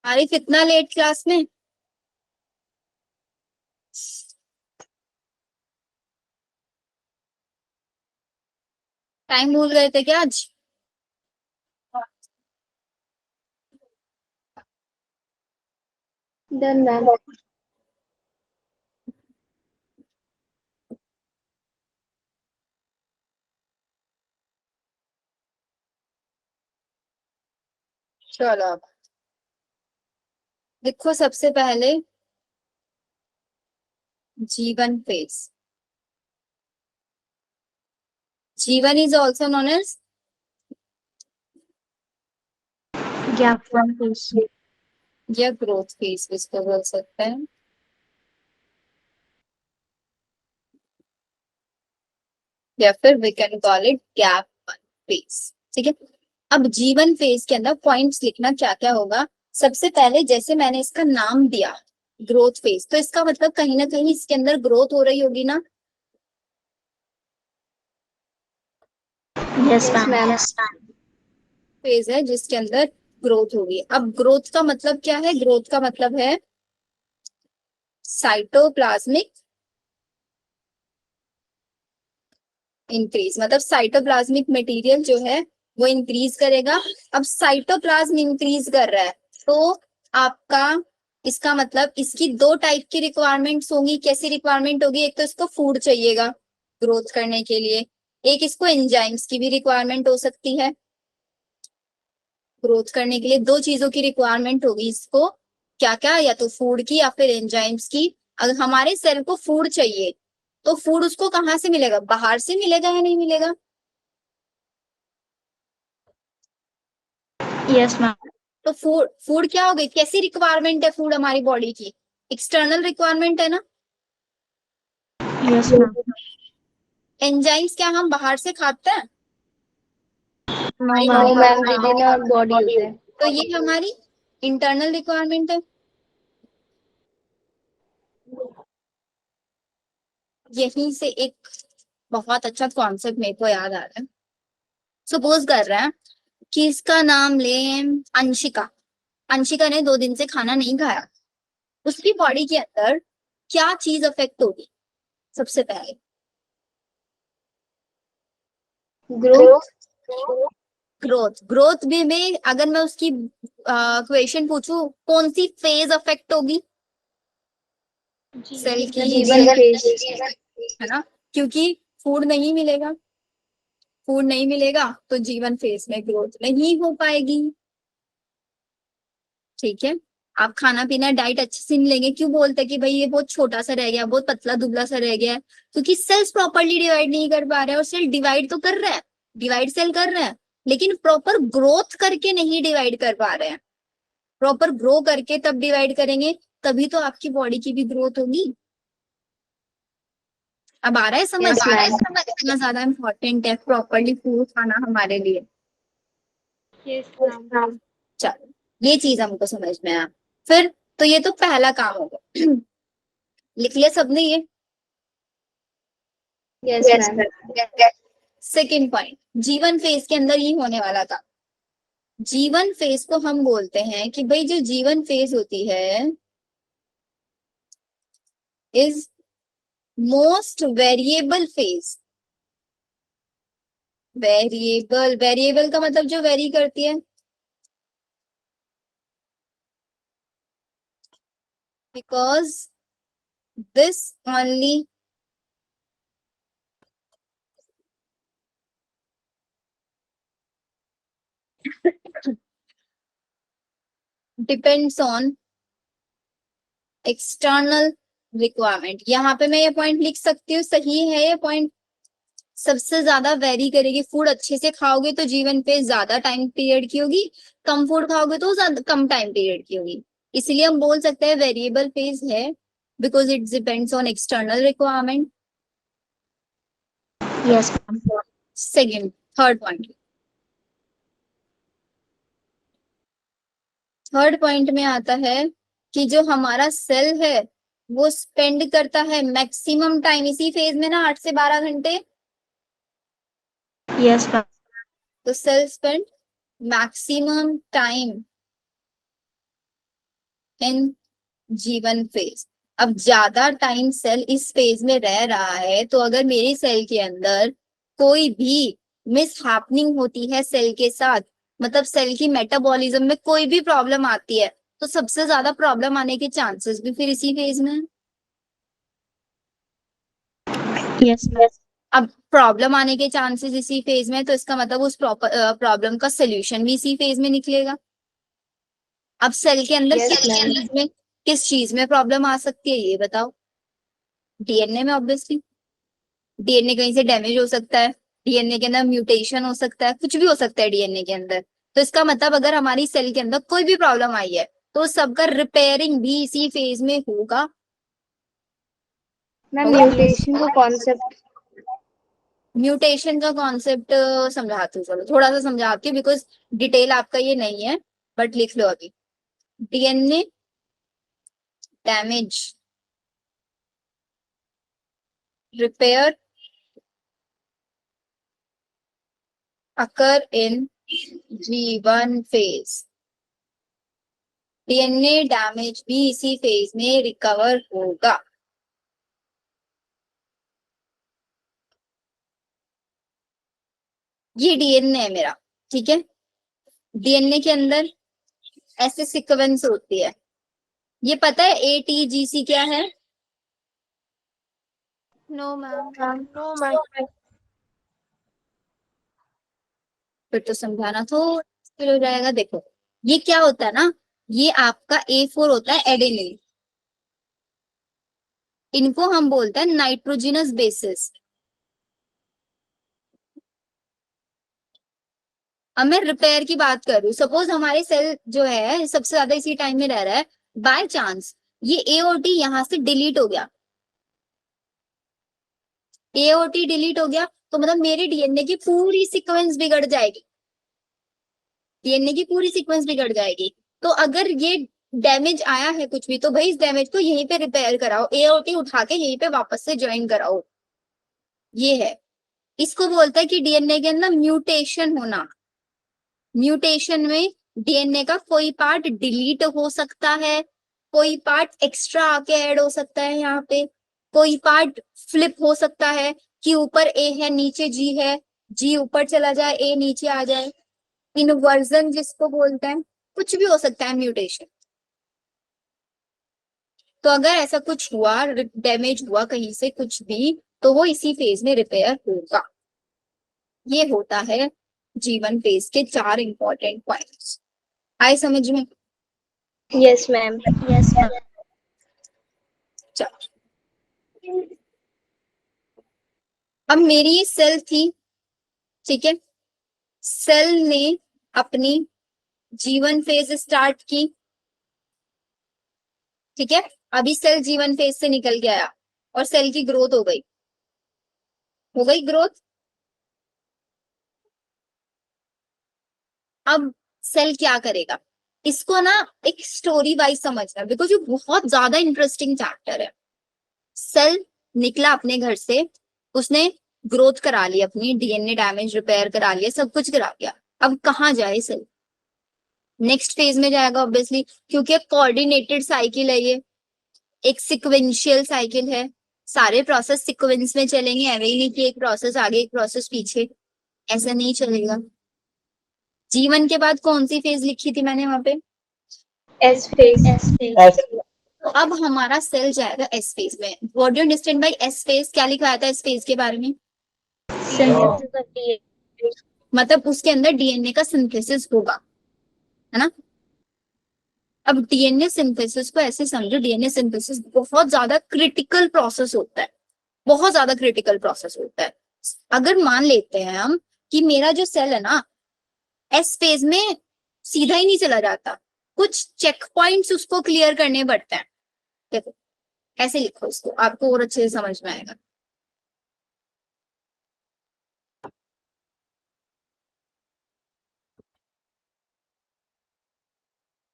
आरिफ इतना लेट क्लास में? टाइम भूल गए थे क्या आज? Done ma'am. चलो अब देखो, सबसे पहले G one phase. G one is also known as gap one phase. या ग्रोथ फेज इसको बोल सकते हैं। या फिर we can call it gap phase. ठीक है, अब जीवन फेज के अंदर पॉइंट्स लिखना क्या क्या होगा। सबसे पहले जैसे मैंने इसका नाम दिया ग्रोथ फेज, तो इसका मतलब कहीं ना कहीं इसके अंदर ग्रोथ हो रही होगी ना। Yes Yes, ma'am. ma'am. Phase है जिसके अंदर ग्रोथ होगी। अब ग्रोथ का मतलब क्या है? ग्रोथ का मतलब है साइटोप्लाज्मिक इंक्रीज, मतलब साइटोप्लाज्मिक मटेरियल जो है वो इंक्रीज करेगा। अब साइटोप्लाज्म इंक्रीज कर रहा है तो आपका इसका मतलब इसकी दो टाइप की रिक्वायरमेंट्स होंगी। कैसी रिक्वायरमेंट होगी? एक तो इसको फूड चाहिएगा ग्रोथ करने के लिए, एक इसको एंजाइम्स की भी रिक्वायरमेंट हो सकती है ग्रोथ करने के लिए। दो चीजों की रिक्वायरमेंट होगी इसको। क्या क्या? या तो फूड की या फिर एंजाइम्स की। अगर हमारे सेल को फूड चाहिए तो फूड उसको कहाँ से मिलेगा? बाहर से मिलेगा या नहीं मिलेगा? Yes ma'am. तो फूड फूड क्या हो गई? कैसी रिक्वायरमेंट है फूड हमारी बॉडी की? एक्सटर्नल रिक्वायरमेंट है ना। Yes ma'am. एंजाइम्स क्या हम बाहर से खाते हैं? No No, ma'am. ma'am. Within our body होता है. तो ये हमारी इंटरनल रिक्वायरमेंट है। यहीं से एक बहुत अच्छा कॉन्सेप्ट मेरे को याद आ रहा है। सपोज कर रहे हैं कि इसका नाम ले अंशिका। अंशिका ने 2 दिन से खाना नहीं खाया, उसकी बॉडी के अंदर क्या चीज अफेक्ट होगी? सबसे पहले Growth. ग्रोथ। ग्रोथ भी में अगर मैं उसकी क्वेश्चन पूछूं कौन सी फेज अफेक्ट होगी? सेल की जीवन फेज. है ना, क्योंकि फूड नहीं मिलेगा। फूड नहीं मिलेगा तो जीवन फेज में ग्रोथ नहीं हो पाएगी। ठीक है, आप खाना पीना डाइट अच्छे से नहीं लेंगे। क्यों बोलते हैं कि भाई ये बहुत छोटा सा रह गया, बहुत पतला दुबला सा रह गया है? क्योंकि सेल्स प्रॉपरली डिवाइड नहीं कर पा रहे हैं। और सेल डिवाइड तो कर रहे हैं, डिवाइड सेल कर रहे हैं, लेकिन प्रॉपर ग्रोथ करके नहीं डिवाइड कर पा रहे हैं। प्रॉपर ग्रो करके तब डिवाइड करेंगे, तभी तो आपकी बॉडी की भी ग्रोथ होगी। अब आ रहा है समझ? Yes, ma'am. इतना ज्यादा इम्पोर्टेंट है प्रॉपरली फूड खाना हमारे लिए। Yes ma'am. चलो, ये चीज हमको समझ में आया। फिर तो ये तो पहला काम होगा। लिख लिया सबने ये? Yes, ma'am. सेकेंड पॉइंट, जीवन फेज के अंदर ये होने वाला था। जीवन फेज को हम बोलते हैं कि भाई जो जीवन फेज होती है is most variable phase. Variable, variable का मतलब जो वेरी करती है। Because this only depends on external requirement. यहाँ पे मैं ये पॉइंट लिख सकती हूँ, सही है ये पॉइंट। सबसे ज्यादा वेरी करेगी। फूड अच्छे से खाओगे तो जीवन पे ज्यादा टाइम पीरियड की होगी, कम फूड खाओगे तो ज्यादा कम टाइम पीरियड की होगी। इसलिए हम बोल सकते हैं वेरिएबल फेज है, because it depends on external requirement. Yes ma'am. Second, third point. Third point में आता है कि जो हमारा सेल है वो स्पेंड करता है मैक्सिमम टाइम इसी फेज में ना, 8 से 12 घंटे। Yes ma'am. तो cell spend maximum time in G one phase. अब ज्यादा टाइम सेल इस फेज में रह रहा है तो अगर मेरी सेल के अंदर कोई भी मिस हैपनिंग होती है सेल के साथ, मतलब सेल की मेटाबॉलिज्म में कोई भी प्रॉब्लम आती है, तो सबसे ज्यादा प्रॉब्लम आने के चांसेस भी फिर इसी फेज में है। Yes ma'am. अब प्रॉब्लम आने के चांसेस इसी फेज में, तो इसका मतलब उस प्रॉब्लम का सोल्यूशन भी इसी फेज में निकलेगा। अब सेल के अंदर Yes, किस चीज में प्रॉब्लम आ सकती है ये बताओ? डीएनए में ऑब्वियसली। डीएनए कहीं से डैमेज हो सकता है, डीएनए के अंदर म्यूटेशन हो सकता है, कुछ भी हो सकता है डीएनए के अंदर। तो इसका मतलब अगर हमारी सेल के अंदर कोई भी प्रॉब्लम आई है तो सबका रिपेयरिंग भी इसी फेज में होगा। मैम होगा? म्यूटेशन का कॉन्सेप्ट म्यूटेशन का कॉन्सेप्ट समझाती हूँ, चलो थोड़ा सा समझाती हूँ, बिकॉज डिटेल आपका ये नहीं है, बट लिख लो अभी। DNA damage repair occur in G1 phase। DNA damage भी इसी फेज में रिकवर होगा। ये डीएनए है मेरा, ठीक है। डीएनए के अंदर ऐसे सीक्वेंस होती है, ये पता है ATGC क्या है? No ma'am. फिर तो समझाना तो मुश्किल हो जाएगा। देखो ये क्या होता है ना, ये आपका A4 होता है एडेनिन, इनको हम बोलते हैं नाइट्रोजिनस बेसिस। अब मैं रिपेयर की बात कर रही हूँ, सपोज हमारे सेल जो है सबसे ज्यादा इसी टाइम में रह रहा है, बाय चांस ये AOT यहां से डिलीट हो गया, AOT डिलीट हो गया तो मतलब मेरे डीएनए की पूरी सीक्वेंस बिगड़ जाएगी, डीएनए की पूरी सीक्वेंस बिगड़ जाएगी। तो अगर ये डैमेज आया है कुछ भी, तो भाई इस डैमेज को यहीं पे रिपेयर कराओ, AOT उठा के यहीं पे वापस से ज्वाइन कराओ। ये है, इसको बोलता है कि डीएनए के अंदर म्यूटेशन होना। म्यूटेशन में डीएनए का कोई पार्ट डिलीट हो सकता है, कोई पार्ट एक्स्ट्रा आके ऐड हो सकता है यहाँ पे, कोई पार्ट फ्लिप हो सकता है कि ऊपर A है नीचे G है, G ऊपर चला जाए A नीचे आ जाए, इनवर्जन जिसको बोलते हैं, कुछ भी हो सकता है म्यूटेशन। तो अगर ऐसा कुछ हुआ, डैमेज हुआ कहीं से कुछ भी, तो वो इसी फेज में रिपेयर होगा। ये होता है G1 फेज के 4 इंपॉर्टेंट पॉइंट्स। आए समझ में? Yes ma'am. चलो अब मेरी ये सेल थी, ठीक है, सेल ने अपनी G1 फेज स्टार्ट की, ठीक है। अभी सेल G1 फेज से निकल के आया और सेल की ग्रोथ हो गई ग्रोथ। अब सेल क्या करेगा, इसको ना एक स्टोरी वाइज समझना, बिकॉज ये बहुत ज्यादा इंटरेस्टिंग चैप्टर है। सेल निकला अपने घर से, उसने ग्रोथ करा ली अपनी, डीएनए डैमेज रिपेयर करा लिया, सब कुछ करा लिया। अब कहाँ जाए सेल? नेक्स्ट फेज में जाएगा ऑब्वियसली, क्योंकि एक कोऑर्डिनेटेड साइकिल है, ये एक सिक्वेंशियल साइकिल है, सारे प्रोसेस सिक्वेंस में चलेंगे, ऐसे ही नहीं कि एक प्रोसेस आगे एक प्रोसेस पीछे, ऐसा नहीं चलेगा। G1 के बाद कौन सी फेज लिखी थी मैंने वहां पे? S phase. तो अब हमारा सेल जाएगा S फेज में। What do you understand by S phase? क्या लिखा था इस फेज के बारे में? मतलब उसके अंदर डीएनए का सिंथेसिस होगा, है ना। अब डीएनए सिंथेसिस को ऐसे समझो, डीएनए सिंथेसिस बहुत ज्यादा क्रिटिकल प्रोसेस होता है, बहुत ज्यादा क्रिटिकल प्रोसेस होता है। अगर मान लेते हैं हम कि मेरा जो सेल है ना S फेज में सीधा ही नहीं चला जाता, कुछ चेक पॉइंट्स उसको क्लियर करने पड़ते हैं। देखो ऐसे लिखो इसको, आपको और अच्छे से समझ में आएगा।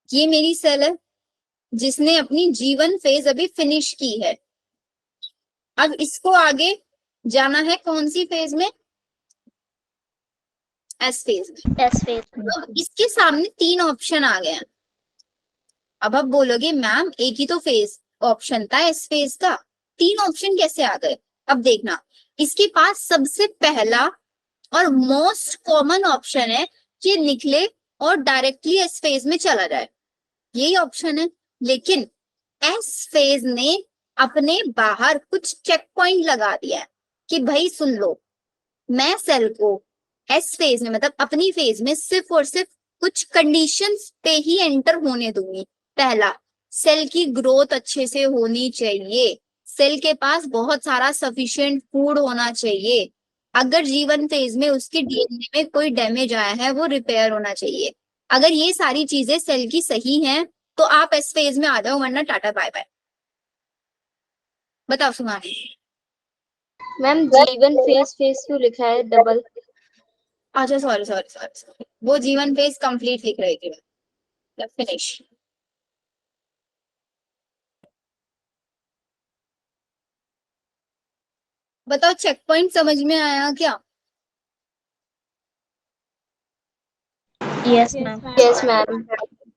ये मेरी सेल है जिसने अपनी G1 फेज अभी फिनिश की है। अब इसको आगे जाना है कौन सी फेज में? S फेज में। तो इसके सामने 3 ऑप्शन आ गए हैं। अब आप बोलोगे मैम एक ही तो फेज ऑप्शन था S फेज का, 3 ऑप्शन कैसे आ गए? अब देखना, इसके पास सबसे पहला और मोस्ट कॉमन ऑप्शन है कि निकले और डायरेक्टली S फेज में चला जाए, यही ऑप्शन है। लेकिन S फेज ने अपने बाहर कुछ चेक पॉइंट लगा दिया है कि भाई सुन लो, मैं सेल को S फेज में मतलब अपनी फेज में सिर्फ और सिर्फ कुछ कंडीशंस पे ही एंटर होने दूंगी। पहला, सेल की ग्रोथ अच्छे से होनी चाहिए, सेल के पास बहुत सारा सफिशिएंट फूड होना चाहिए, अगर जीवन फेज में उसके डीएनए में कोई डैमेज आया है वो रिपेयर होना चाहिए। अगर ये सारी चीजें सेल की सही हैं तो आप एस फेज में आ जाओ, वरना टाटा बाय बाय। बताओ सुनाने। मैम जीवन फेस फेस क्यों लिखा है डबल? अच्छा सॉरी सॉरी सॉरी सॉरी, वो जीवन फेज कंप्लीट लिख रही थी, फिनिश। बताओ चेक पॉइंट समझ में आया क्या? Yes, ma'am. Yes ma'am.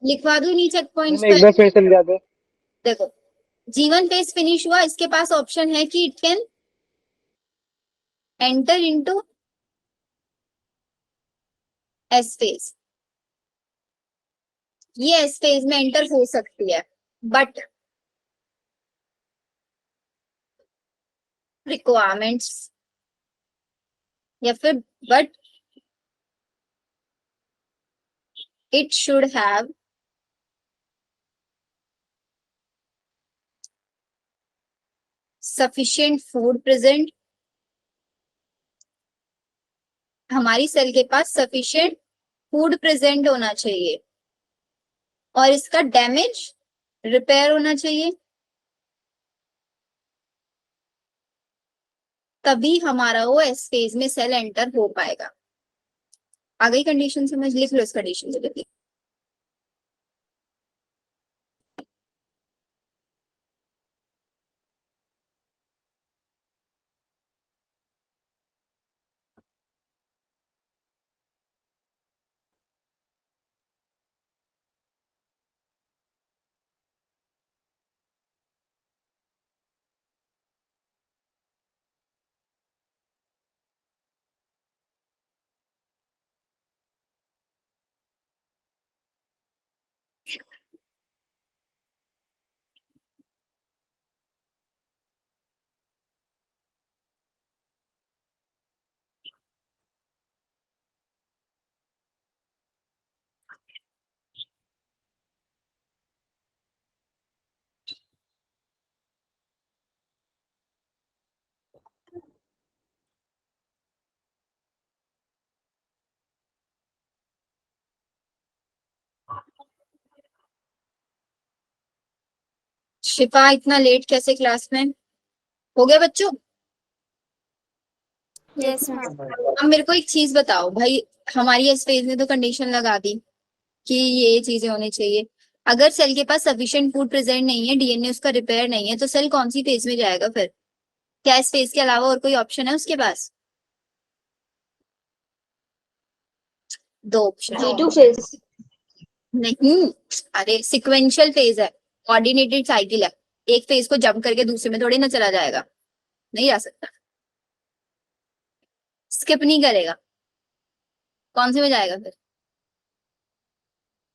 लिखवा दो नहीं चेक पॉइंट्स मैम एक पर। बार फिर समझा दो। देखो, जीवन फेज फिनिश हुआ, इसके पास ऑप्शन है कि it can enter into S phase, ये एस फेज में एंटर हो सकती है, बट रिक्वायरमेंट्स या फिर but it should have sufficient food present, हमारी सेल के पास सफिशिएंट फूड प्रेजेंट होना चाहिए और इसका डैमेज रिपेयर होना चाहिए, तभी हमारा वो एस फेज में सेल एंटर हो पाएगा। आ गई कंडीशन समझ? लिख लो इस कंडीशन को जल्दी। शिफा इतना लेट कैसे क्लास में? हो गया बच्चों? Yes ma'am. अब मेरे को एक चीज बताओ भाई, हमारी इस फेज ने तो कंडीशन लगा दी कि ये चीजें होनी चाहिए, अगर सेल के पास सफिशिएंट फूड प्रेजेंट नहीं है, डीएनए उसका रिपेयर नहीं है, तो सेल कौन सी फेज में जाएगा फिर? क्या इस फेज के अलावा और कोई ऑप्शन है उसके पास? दो ऑप्शन G2 फेस। नहीं, अरे सिक्वेंशियल फेज है, कोऑर्डिनेटेड साइकिल है, एक फेज को जंप करके दूसरे में थोड़ी ना चला जाएगा, नहीं जा सकता, स्किप नहीं करेगा, कौन से में जाएगा फिर?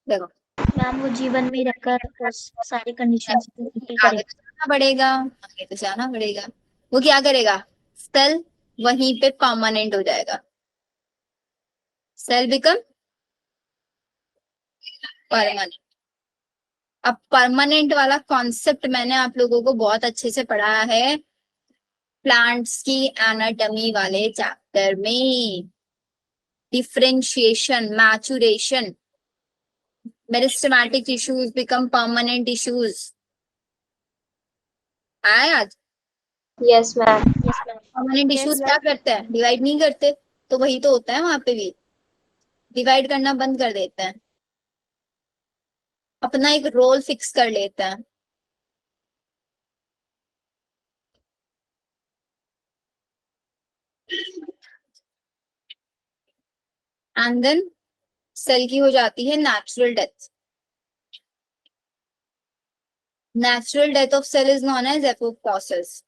देखो, मैम वो जीवन में रहकर उस सारी कंडीशंस को फुलफिल आगे करेगा। तो जाना पड़ेगा, आगे तो जाना पड़ेगा। वो क्या करेगा? सेल वहीं पे परमानेंट हो जाएगा, सेल बिकम परमानेंट। अब परमानेंट वाला कॉन्सेप्ट मैंने आप लोगों को बहुत अच्छे से पढ़ाया है प्लांट्स की एनाटॉमी वाले चैप्टर में, differentiation, maturation, meristematic tissues become permanent tissues. आया आज? Yes ma'am. Yes ma'am. Permanent tissues yes क्या करते हैं? डिवाइड नहीं करते, तो वही तो होता है वहां पे भी, डिवाइड करना बंद कर देते हैं, अपना एक रोल फिक्स कर लेते हैं। एंड देन सेल की हो जाती है natural death. Natural death of cell is known as apoptosis.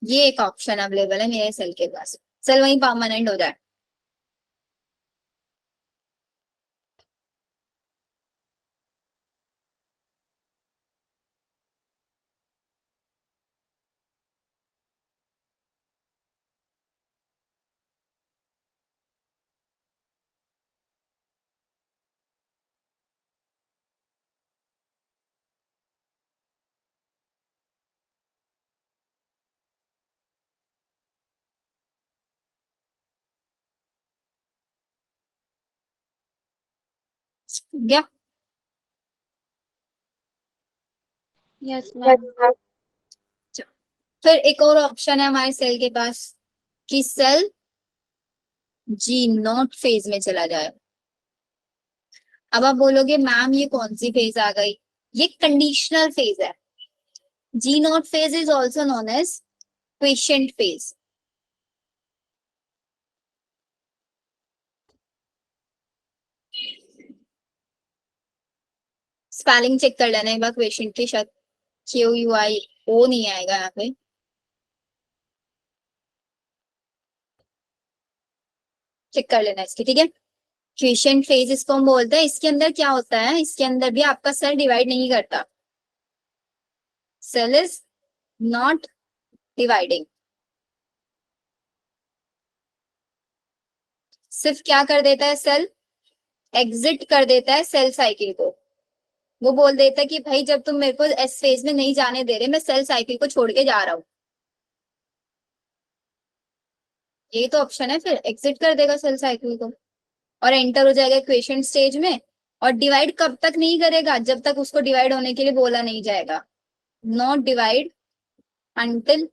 ये एक ऑप्शन अवेलेबल है मेरे सेल के पास, सेल वहीं परमानेंट हो जाए। क्या? Yes ma'am. फिर एक और ऑप्शन है हमारे सेल के पास कि सेल G0 फेज में चला जाए। अब आप बोलोगे मैम ये कौन सी फेज आ गई? ये कंडीशनल फेज है। G0 phase is also known as quiescent phase. Spelling check कर लेना एक बार क्वेश्चन की, शायद QUIO नहीं आएगा यहाँ पे। चेक कर लेना इसकी, ठीक है। क्वेश्चन फेज इसको हम बोलते हैं। इसके अंदर क्या होता है, इसके अंदर भी आपका सेल डिवाइड नहीं करता। Cell is not dividing. सिर्फ क्या कर देता है सेल? एग्जिट कर देता है सेल साइकिल को। वो बोल देता है कि भाई जब तुम मेरे को एस फेज में नहीं जाने दे रहे, मैं सेल साइकिल को छोड़ के जा रहा हूँ। यही तो ऑप्शन है, फिर एग्जिट कर देगा सेल साइकिल को और एंटर हो जाएगा इक्वेशन स्टेज में। और डिवाइड कब तक नहीं करेगा? जब तक उसको डिवाइड होने के लिए बोला नहीं जाएगा। Not divide until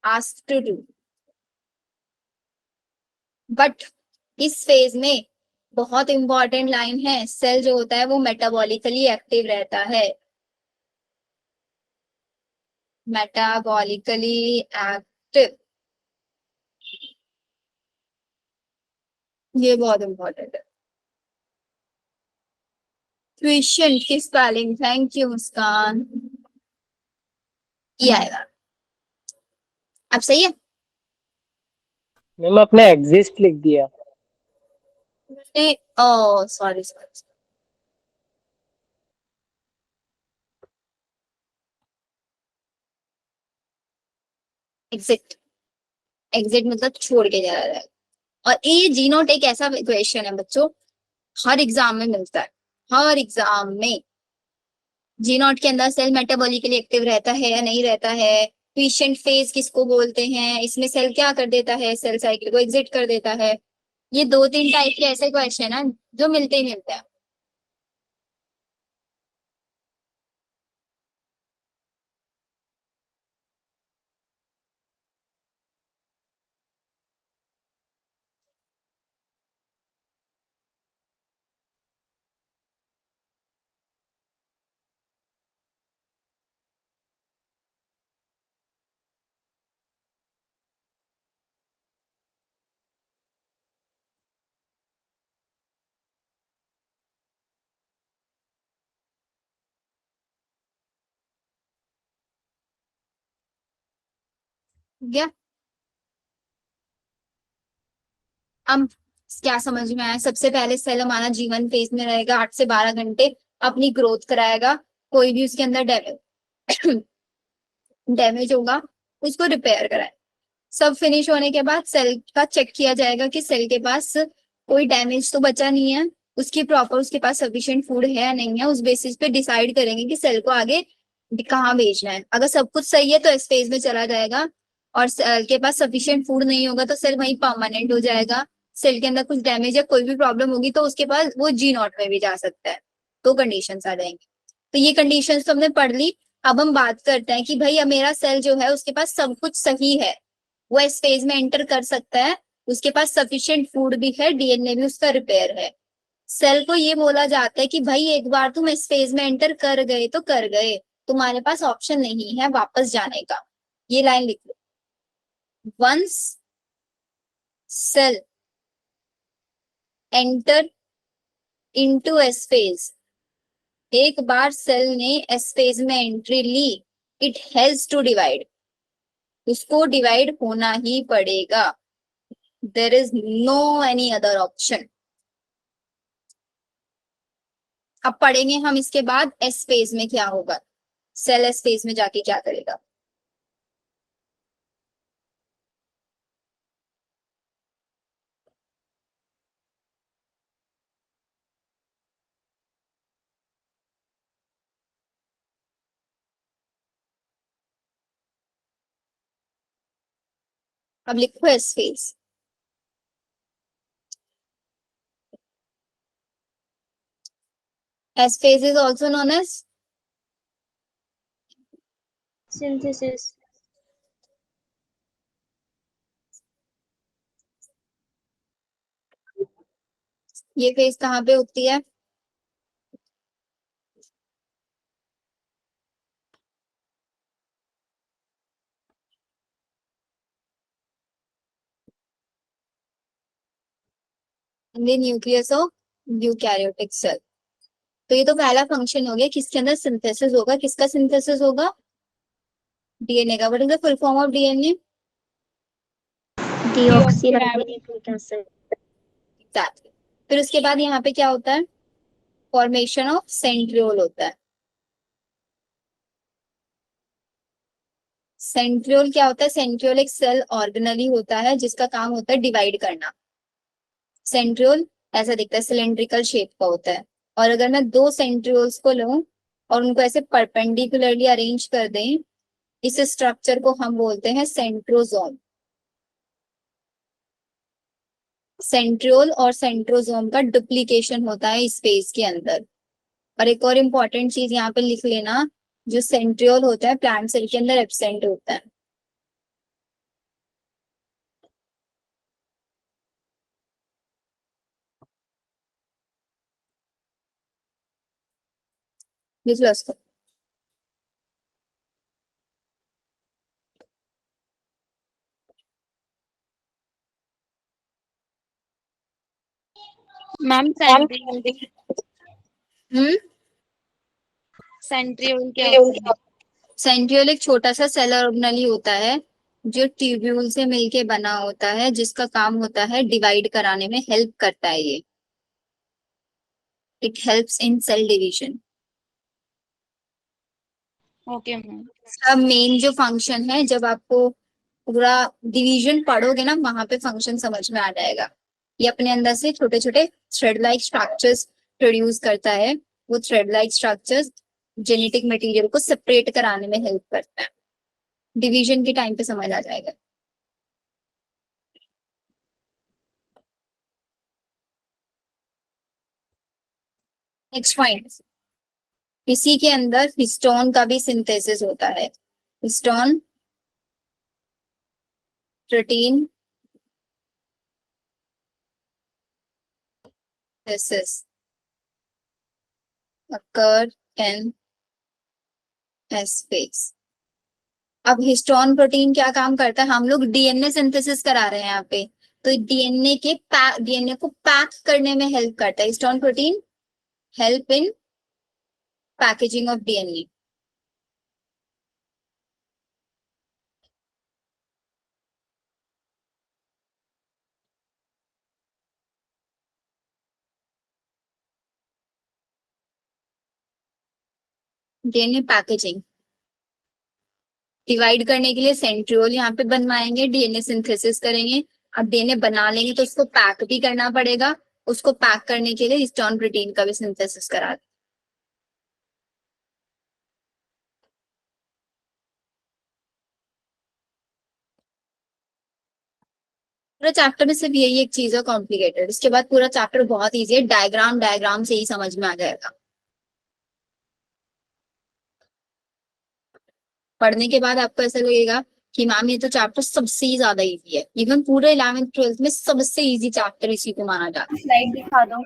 asked to do. But इस फेज में बहुत इंपॉर्टेंट लाइन है, सेल जो होता है वो मेटाबॉलिकली एक्टिव रहता है। मेटाबॉलिकली एक्टिव, ये बहुत इंपॉर्टेंट है। क्वेश्चन की स्पेलिंग, थैंक यू मुस्कान, ये आएगा। अब सही है। मैम आपने एग्जिस्ट लिख दिया। ओ सॉरी सॉरी, एग्जिट। एग्जिट मतलब छोड़ के जा रहा है। और ये G0 एक ऐसा क्वेश्चन है बच्चों, हर एग्जाम में मिलता है। हर एग्जाम में G0 के अंदर सेल मेटाबॉलिकली एक्टिव रहता है या नहीं रहता है, क्विसेंट फेज किसको बोलते हैं, इसमें सेल क्या कर देता है, सेल साइकिल को एग्जिट कर देता है। ये 2-3 टाइप के ऐसे क्वेश्चन है जो मिलते ही मिलते हैं। क्या अब क्या समझ में आया? सबसे पहले सेल हमारा जीवन फेज में रहेगा, 8 से 12 घंटे अपनी ग्रोथ कराएगा। कोई भी उसके अंदर डैमेज होगा उसको रिपेयर कराए। सब फिनिश होने के बाद सेल का चेक किया जाएगा कि सेल के पास कोई डैमेज तो बचा नहीं है, उसकी प्रॉपर उसके पास सफिशिएंट फूड है या नहीं है। उस बेसिस पे डिसाइड करेंगे कि सेल को आगे कहाँ भेजना है। अगर सब कुछ सही है तो इस फेज में चला जाएगा, और सेल के पास सफिशिएंट फूड नहीं होगा तो सेल वहीं परमानेंट हो जाएगा। सेल के अंदर कुछ डैमेज या कोई भी प्रॉब्लम होगी तो उसके पास वो G0 में भी जा सकता है। तो कंडीशन आ जाएंगी। तो ये कंडीशन तो हमने पढ़ ली। अब हम बात करते हैं कि भाई अब मेरा सेल जो है उसके पास सब कुछ सही है, वो इस फेज में एंटर कर सकता है, उसके पास सफिशिएंट फूड भी है, डीएनए भी उसका रिपेयर है। सेल को ये बोला जाता है कि भाई एक बार तुम इस फेज में एंटर कर गए तो कर गए, तुम्हारे पास ऑप्शन नहीं है वापस जाने का। ये लाइन लिख लो। Once cell enter into S phase, एक बार सेल ने एस फेज में एंट्री ली, इट हैज टू डिवाइड, उसको डिवाइड होना ही पड़ेगा। There is no any other option. अब पढ़ेंगे हम इसके बाद एस फेज में क्या होगा, सेल एस फेज में जाके क्या करेगा। अब लिखो S phase. S phase is also known as synthesis. ये फेज कहाँ पे होती है? In the nucleus of eukaryotic cell. तो ये तो पहला फंक्शन हो गया, किसके अंदर सिंथेसिस होगा, किसका सिंथेसिस होगा? डीएनए का। What is the full form of DNA? Deoxyribonucleic acid. Exactly. फिर उसके बाद यहाँ पे क्या होता है? फॉर्मेशन ऑफ सेंट्रियोल होता है। सेंट्रियोल क्या होता है? सेंट्रियोल एक सेल ऑर्गेनली होता है जिसका काम होता है डिवाइड करना। सेंट्रियोल ऐसा दिखता है, सिलेंड्रिकल शेप का होता है। और अगर मैं दो सेंट्रियोल्स को लूं और उनको ऐसे परपेंडिकुलरली अरेंज कर दें, इस स्ट्रक्चर को हम बोलते हैं सेंट्रोसोम। सेंट्रियोल और सेंट्रोसोम का डुप्लीकेशन होता है इस फेज के अंदर। और एक और इम्पॉर्टेंट चीज यहाँ पे लिख लेना, जो सेंट्रियोल होता है प्लांट सेल के अंदर एब्सेंट होता है। लिख लो उसको। मैम हम्म। सेंट्रियोल क्या होता है? सेंट्रियोल एक छोटा सा सेल ऑर्गेनली होता है जो ट्यूब्यूल से मिलके बना होता है, जिसका काम होता है डिवाइड कराने में हेल्प करता है ये। It helps in cell division. Okay ma'am. अब मेन जो फंक्शन है, जब आपको पूरा डिवीजन पढ़ोगे ना, वहां पे फंक्शन समझ में आ जाएगा। ये अपने अंदर से छोटे छोटे थ्रेड लाइक स्ट्रक्चर्स प्रोड्यूस करता है। वो thread like structures genetic material को सेपरेट कराने में हेल्प करता है। डिवीजन के टाइम पे समझ आ जाएगा। नेक्स्ट पॉइंट, इसी के अंदर हिस्टोन का भी सिंथेसिस होता है। Histone protein synthesis occur in S phase। अब हिस्टोन प्रोटीन क्या काम करता है? हम लोग डीएनए सिंथेसिस करा रहे हैं यहाँ पे, तो डीएनए को पैक करने में हेल्प करता है histone protein. Help in packaging of DNA. DNA packaging divide करने के लिए सेंट्रियोल यहाँ पे बनवाएंगे, डीएनए सिंथेसिस करेंगे। अब डीएनए बना लेंगे तो उसको पैक भी करना पड़ेगा। उसको पैक करने के लिए हिस्टोन प्रोटीन का भी सिंथेसिस करा दें। पूरा चैप्टर में सिर्फ यही एक चीज है कॉम्प्लिकेटेड, इसके बाद पूरा चैप्टर बहुत इजी है। डायग्राम से ही समझ में आ जाएगा। पढ़ने के बाद आपको ऐसा लगेगा कि मैम ये तो चैप्टर सबसे ही ज्यादा इजी है। इवन पूरे 11th 12th में सबसे इजी चैप्टर इसी को माना जाता है। स्लाइड दिखा दो।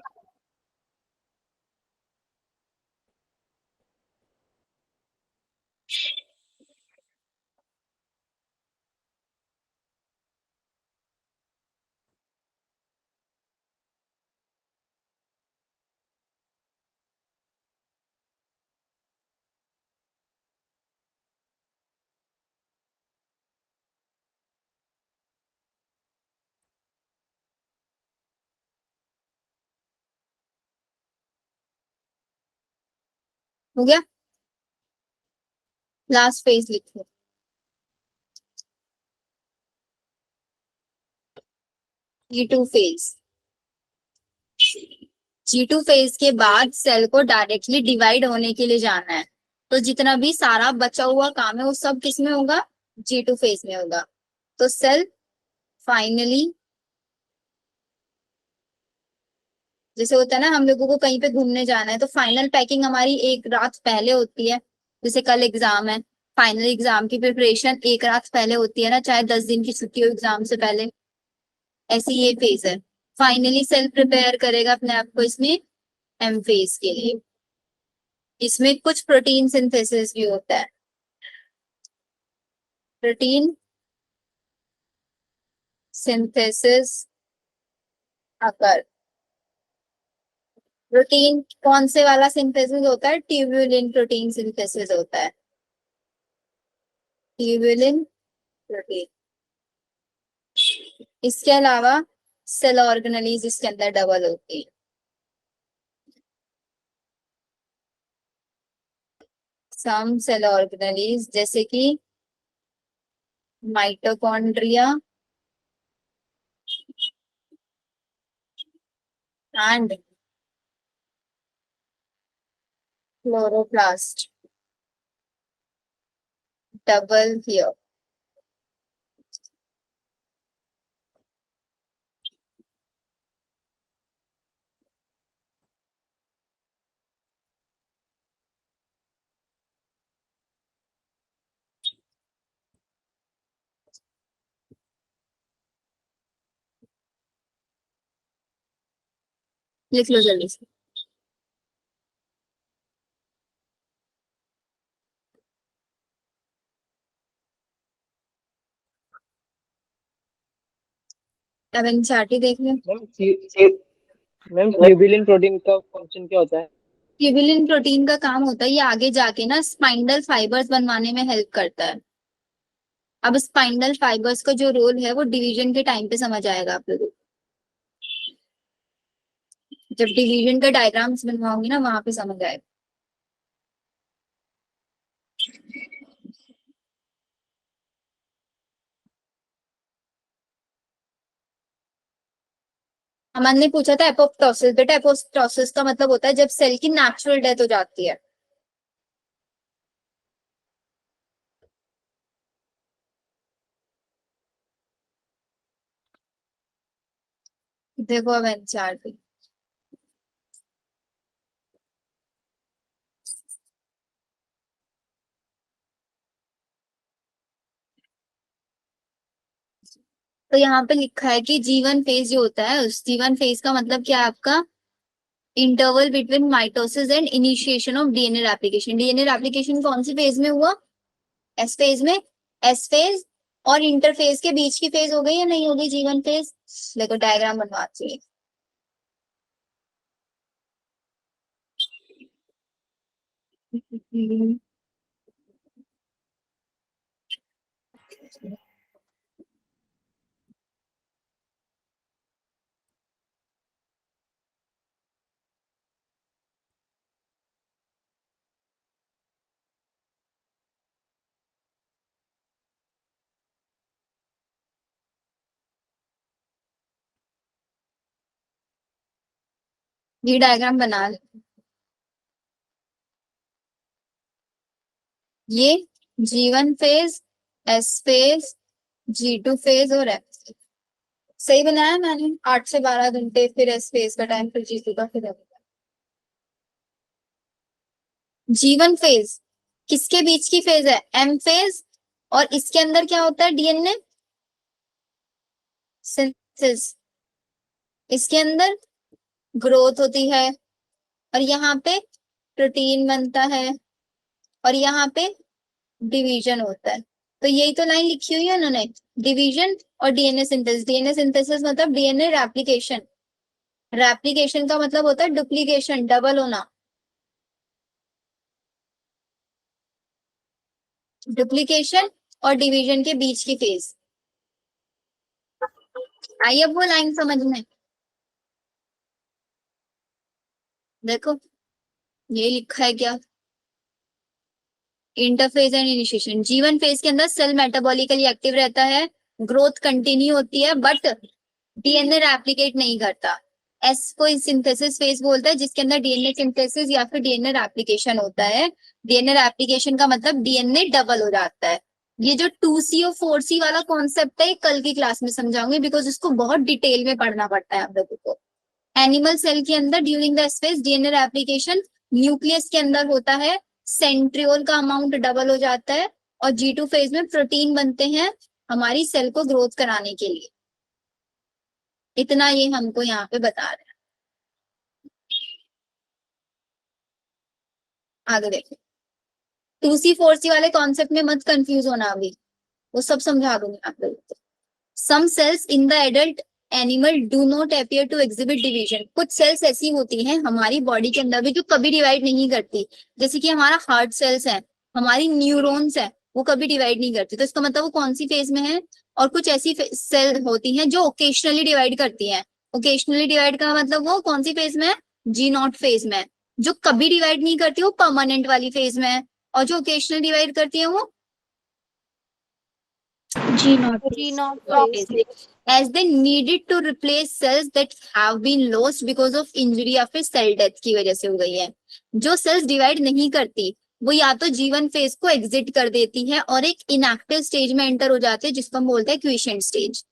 हो गया? लास्ट फेज लिखो, G2 फेज। G2 फेज के बाद सेल को डायरेक्टली डिवाइड होने के लिए जाना है, तो जितना भी सारा बचा हुआ काम है वो सब किस में होगा? G2 फेज में होगा। तो सेल फाइनली जैसे होता है ना हम लोगों को कहीं पे घूमने जाना है तो फाइनल पैकिंग हमारी एक रात पहले होती है। जैसे कल एग्जाम है, फाइनल एग्जाम की प्रिपरेशन एक रात पहले होती है ना, चाहे 10 दिन की छुट्टी हो एग्जाम से पहले। ऐसी ये फेज है। फाइनली सेल्फ प्रिपेयर करेगा अपने आप को इसमें एम फेज के लिए। इसमें कुछ प्रोटीन सिंथेसिस भी होता है। प्रोटीन सिंथेसिस अकर। प्रोटीन कौन से वाला सिंथेसिस होता है? ट्यूब्यूलिन प्रोटीन सिंथेसिस होता है। Tubulin protein. इसके अलावा सेल ऑर्गेनेलीज इसके अंदर डबल होती है। सम सेल ऑर्गेनेलीज जैसे कि mitochondria and chloroplast double here. लिख लो जल्दी से। अब एनसीईआरटी देख लो। मैम ट्यूबुलिन प्रोटीन का फंक्शन क्या होता है? ट्यूबुलिन प्रोटीन का काम होता है ये आगे जाके ना स्पाइंडल फाइबर्स बनवाने में हेल्प करता है। अब स्पाइंडल फाइबर्स का जो रोल है वो डिवीजन के टाइम पे समझ आएगा आप लोगों को। जब डिवीजन का डायग्राम्स बनवाऊंगी ना वहां पे समझ आएगा। अमन ने पूछा था एपोप्टोसिस। बेटा एपोप्टोसिस का मतलब होता है जब सेल की नेचुरल डेथ हो जाती है। देखो अब एनसीईआरटी। तो यहाँ पे लिखा है कि जीवन फेज जो होता है उस जीवन फेज का मतलब क्या है आपका? Interval between mitosis and initiation of DNA replication. DNA replication कौन सी फेज में हुआ? एस फेज में। एस फेज और इंटरफेज के बीच की फेज हो गई या नहीं होगी जीवन फेज? देखो डायग्राम बनवाती है। ये डायग्राम बना ले। ये जीवन phase, S phase, G2 phase और एफ फेज। सही बनाया मैंने। 8 से 12 घंटे, फिर एस फेज का टाइम, फिर G2 का, फिर F का। जीवन फेज किसके बीच की फेज है? M phase. और इसके अंदर क्या होता है? DNA synthesis. इसके अंदर ग्रोथ होती है और यहाँ पे प्रोटीन बनता है और यहाँ पे डिवीजन होता है। तो यही तो लाइन लिखी हुई है उन्होंने, डिवीजन और डीएनए सिंथेसिस। डीएनए सिंथेसिस मतलब डीएनए रेप्लिकेशन। रेप्लिकेशन का मतलब होता है डुप्लीकेशन, डबल होना। डुप्लीकेशन और डिवीजन के बीच की फेज। आइए अब वो लाइन समझ में। देखो ये लिखा है क्या? Interphase and initiation. जीवन फेज के अंदर सेल मेटाबॉलिकली एक्टिव रहता है, ग्रोथ कंटिन्यू होती है बट डीएनए रेप्लिकेट नहीं करता। एस को सिंथेसिस फेज बोलता है जिसके अंदर डीएनए सिंथेसिस या फिर डीएनए रेप्लिकेशन होता है। डीएनए रेप्लिकेशन का मतलब डीएनए डबल हो जाता है। ये जो 2C और 4C वाला कॉन्सेप्ट है कल की क्लास में समझाऊंगी बिकॉज उसको बहुत डिटेल में पढ़ना पड़ता है हम लोगों को। एनिमल सेल के अंदर during the space DNA replication nucleus के अंदर होता है, सेंट्रियोल का अमाउंट डबल हो जाता है और G2 फेज में प्रोटीन बनते हैं हमारी सेल को ग्रोथ कराने के लिए। इतना ये हमको यहाँ पे बता रहे हैं। आगे देखो, 2C4C वाले कॉन्सेप्ट में मत कंफ्यूज होना, अभी वो सब समझा दूंगी आप लोगों को। Some cells in the adult animal do not appear to exhibit division. कुछ सेल्स ऐसी होती हैं हमारी बॉडी के अंदर भी जो कभी डिवाइड नहीं करती, जैसे कि हमारा हार्ट सेल्स है, हमारी न्यूरॉन्स है, वो कभी डिवाइड नहीं करती। तो इसका मतलब वो कौन सी फेज में है। और कुछ ऐसी सेल होती हैं जो ओकेशनली डिवाइड करती हैं। ओकेशनली डिवाइड का मतलब वो कौन सी फेज में है, G0 फेज में। जो कभी डिवाइड नहीं करती वो परमानेंट वाली फेज में है, और जो ओकेशनल डिवाइड करती है वो G0 G0 phase phase. as they needed to replace cells that have been lost because of injury या फिर सेल डेथ की वजह से हो गई है। जो सेल्स डिवाइड नहीं करती वो या तो G1 फेज को एग्जिट कर देती है और एक इनएक्टिव स्टेज में एंटर हो जाते हैं, जिसको हम बोलते हैं quiescent stage.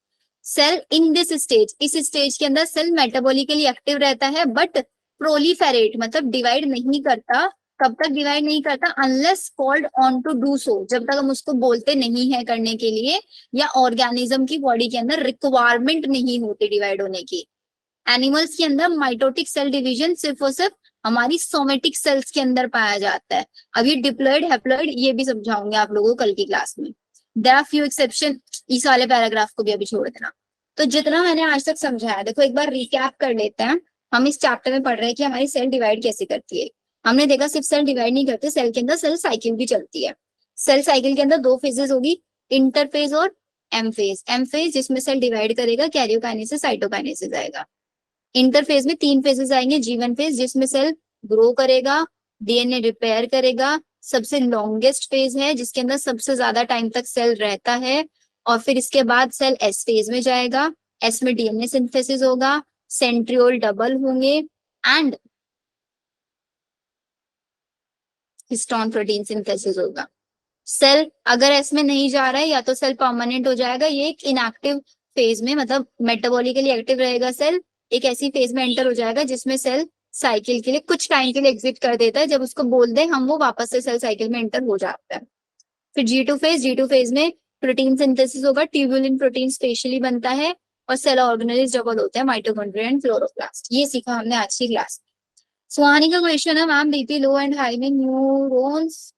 Cell in this stage, इस स्टेज के अंदर सेल मेटाबॉलिकली एक्टिव रहता है बट प्रोलीफेरेट मतलब डिवाइड नहीं करता। कब तक डिवाइड नहीं करता, unless called on to do so, जब तक हम उसको बोलते नहीं है करने के लिए, या ऑर्गेनिज्म की बॉडी के अंदर रिक्वायरमेंट नहीं होती डिवाइड होने की। एनिमल्स के अंदर माइटोटिक सेल डिवीजन सिर्फ और सिर्फ हमारी सोमेटिक सेल्स के अंदर पाया जाता है। अब ये डिप्लॉयड हैप्लॉयड ये भी समझाऊंगे आप लोगों को कल की क्लास में। देयर आर फ्यू एक्सेप्शन, इस वाले पैराग्राफ को भी अभी छोड़ देना। तो जितना मैंने आज तक समझाया, देखो एक बार रिकैप कर लेते हैं। हम इस चैप्टर में पढ़ रहे हैं कि हमारी सेल डिवाइड कैसे करती है। हमने देखा सिर्फ सेल डिवाइड नहीं करते, सेल के अंदर सेल साइकिल भी चलती है। सेल साइकिल के अंदर दो फेजेस होगी, इंटरफेज और एम फेज। एम फेज जिसमें सेल डिवाइड करेगा, कैरियोकाइनेसिस साइटोकाइनेसिस आएगा। इंटरफेज में 3 फेजेस आएंगे, G1 फेज जिसमें सेल ग्रो करेगा, डीएनए रिपेयर करेगा, सबसे लॉन्गेस्ट फेज है जिसके अंदर सबसे ज्यादा टाइम तक सेल रहता है। और फिर इसके बाद सेल एस फेज में जाएगा, एस में डीएनए सिंथेसिस होगा, सेंट्रियोल डबल होंगे एंड हिस्टोन प्रोटीन सिंथेसिस होगा। सेल अगर एस में नहीं जा रहा है या तो सेल परमानेंट हो जाएगा, ये एक इनएक्टिव फेज में मतलब मेटाबॉलिकली एक्टिव रहेगा सेल, एक ऐसी फेज में एंटर हो जाएगा जिसमें सेल साइकिल के लिए कुछ टाइम के लिए एग्जिट कर देता है। जब उसको बोल दे हम, वो वापस से सेल साइकिल में एंटर हो जाता है। फिर G2 फेज में प्रोटीन सिंथेसिस होगा, ट्यूबुलिन प्रोटीन स्पेशली बनता है और सेल ऑर्गेनेल्स डबल होते हैं, माइटोकॉन्ड्रिया एंड क्लोरोप्लास्ट। ये सीखा हमने आज की क्लास में। सुहानी का क्वेश्चन है, ma'am BP low and high में neurons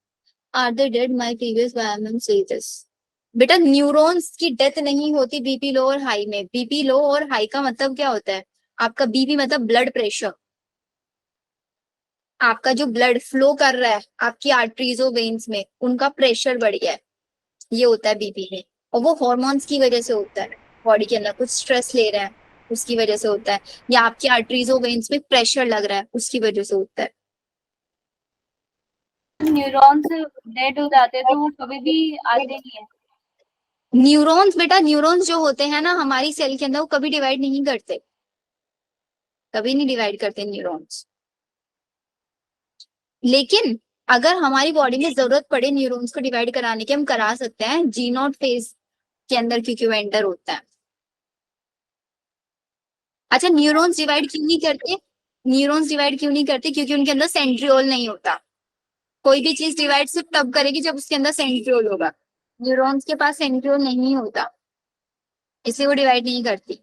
are they dead, my previous bio ma'am says this. बेटा न्यूरॉन्स की डेथ नहीं होती बीपी लो और हाई में। बीपी लो और हाई का मतलब क्या होता है, आपका बीपी मतलब ब्लड प्रेशर, आपका जो ब्लड फ्लो कर रहा है आपकी आर्टरीज और वेन्स में, उनका प्रेशर बढ़ गया है, ये होता है बीपी में। और वो हॉर्मोन्स की वजह से होता है, बॉडी के अंदर कुछ स्ट्रेस ले रहा है उसकी वजह से होता है, या आपकी आर्टरीज और वेन्स में प्रेशर लग रहा है उसकी वजह से होता है। न्यूरॉन्स डेड हो जाते हैं तो वो कभी भी आते नहीं है। न्यूरॉन्स बेटा, न्यूरॉन्स जो होते हैं ना हमारी सेल के अंदर, वो कभी डिवाइड नहीं करते, कभी नहीं डिवाइड करते न्यूरॉन्स। लेकिन अगर हमारी बॉडी में जरूरत पड़े न्यूरॉन्स को डिवाइड कराने की, हम करा सकते हैं G0 फेज के अंदर, क्योंकि वो एंटर होता है। अच्छा, न्यूरॉन्स डिवाइड क्यों नहीं करते, न्यूरॉन्स डिवाइड क्यों नहीं करते, क्योंकि उनके अंदर सेंट्रियोल नहीं होता। कोई भी चीज डिवाइड सिर्फ तब करेगी जब उसके अंदर सेंट्रियोल होगा। न्यूरॉन्स के पास सेंट्रियोल नहीं होता, इसलिए वो डिवाइड नहीं करती।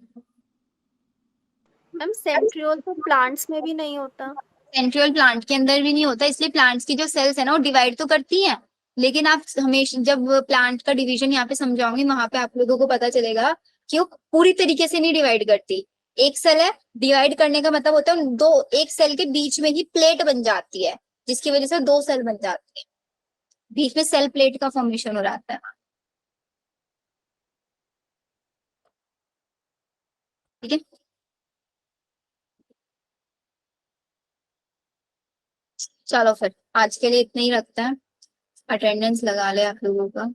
मैम सेंट्रियोल तो प्लांट्स में भी नहीं होता। सेंट्रियोल प्लांट के अंदर भी नहीं होता, इसलिए प्लांट्स की जो सेल्स है ना वो डिवाइड तो करती हैं। लेकिन आप हमेशा जब प्लांट का डिवीजन यहाँ पे समझाऊंगी, वहां पे आप लोगों को पता चलेगा कि वो पूरी तरीके से नहीं डिवाइड करती। एक सेल है, डिवाइड करने का मतलब होता है दो, एक सेल के बीच में ही प्लेट बन जाती है, जिसकी वजह से 2 सेल बन जाती है, बीच में सेल प्लेट का फॉर्मेशन हो जाता है। ठीक है, चलो फिर आज के लिए इतना ही रखते हैं। अटेंडेंस लगा ले आप लोगों का।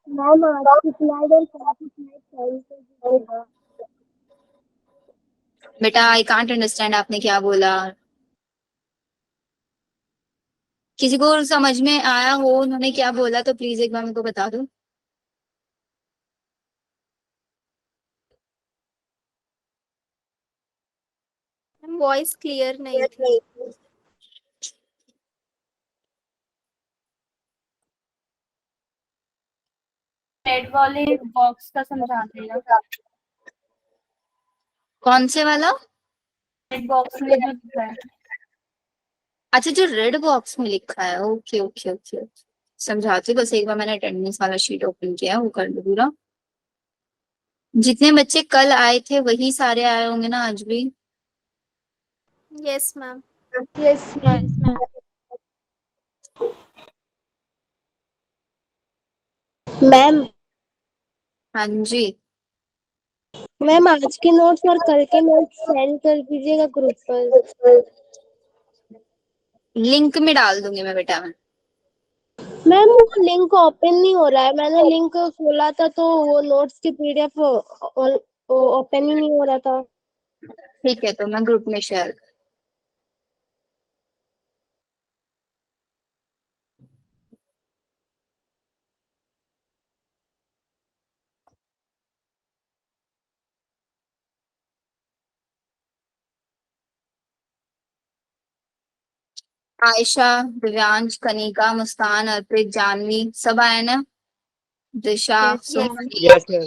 मैम आपकी स्लाइड और काफी स्लाइड सही से बेटा आई कांट अंडरस्टैंड आपने क्या बोला। किसी को समझ में आया हो उन्होंने क्या बोला तो प्लीज एक बार मेरे को बता दो। वॉइस क्लियर नहीं थी। रेड वाले बॉक्स का समझा देना। कौन से वाला? रेड बॉक्स में जो दिखा है। अच्छा, जो रेड बॉक्स में लिखा है, ओके ओके ओके। समझाती हूँ, बस एक बार मैंने अटेंडेंस वाला शीट ओपन किया, वो कर दो पूरा। जितने बच्चे कल आए थे वही सारे आए होंगे ना आज भी? Yes ma'am. Yes ma'am. Ma'am हाँ जी। मैम आज के नोट्स और कल के नोट्स सेंड कर दीजिएगा ग्रुप पर। लिंक में डाल दूंगी मैं बेटा। मैम वो लिंक ओपन नहीं हो रहा है, मैंने लिंक खोला था तो वो नोट्स की पीडीएफ ओपन ही नहीं हो रहा था। ठीक है, तो मैं ग्रुप में शेयर। आयशा, दिव्यांश, कनिका, मुस्कान, अर्पित, जानवी सब आए ना? दिशा, Yes, सुमन, यस मैम।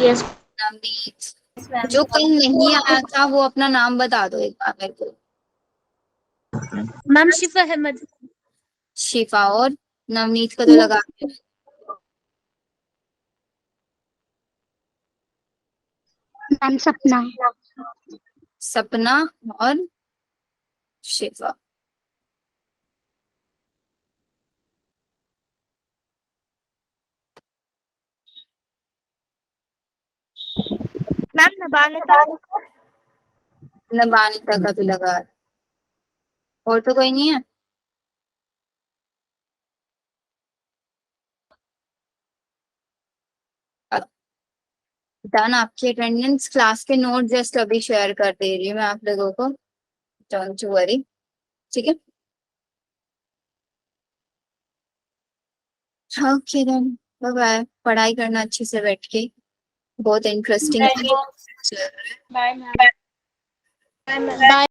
यस नवनीत। जो कल नहीं आया था वो अपना नाम बता दो एक बार मेरे को। मैम शिफा अहमद। शिफा, और नवनीत का तो लगा दिया। मैम सपना। सपना और शिफा। मैम नबानिका। नबानिका का भी लगा। और तो कोई नहीं है? डन। आपकी अटेंडेंस, क्लास के नोट जस्ट अभी शेयर कर दे रही हूँ मैं आप लोगों को। Don't you worry. ठीक है, ओके देन, बाय बाय। पढ़ाई करना अच्छे से बैठ के, बहुत इंटरेस्टिंग। Bye ma'am. बाय।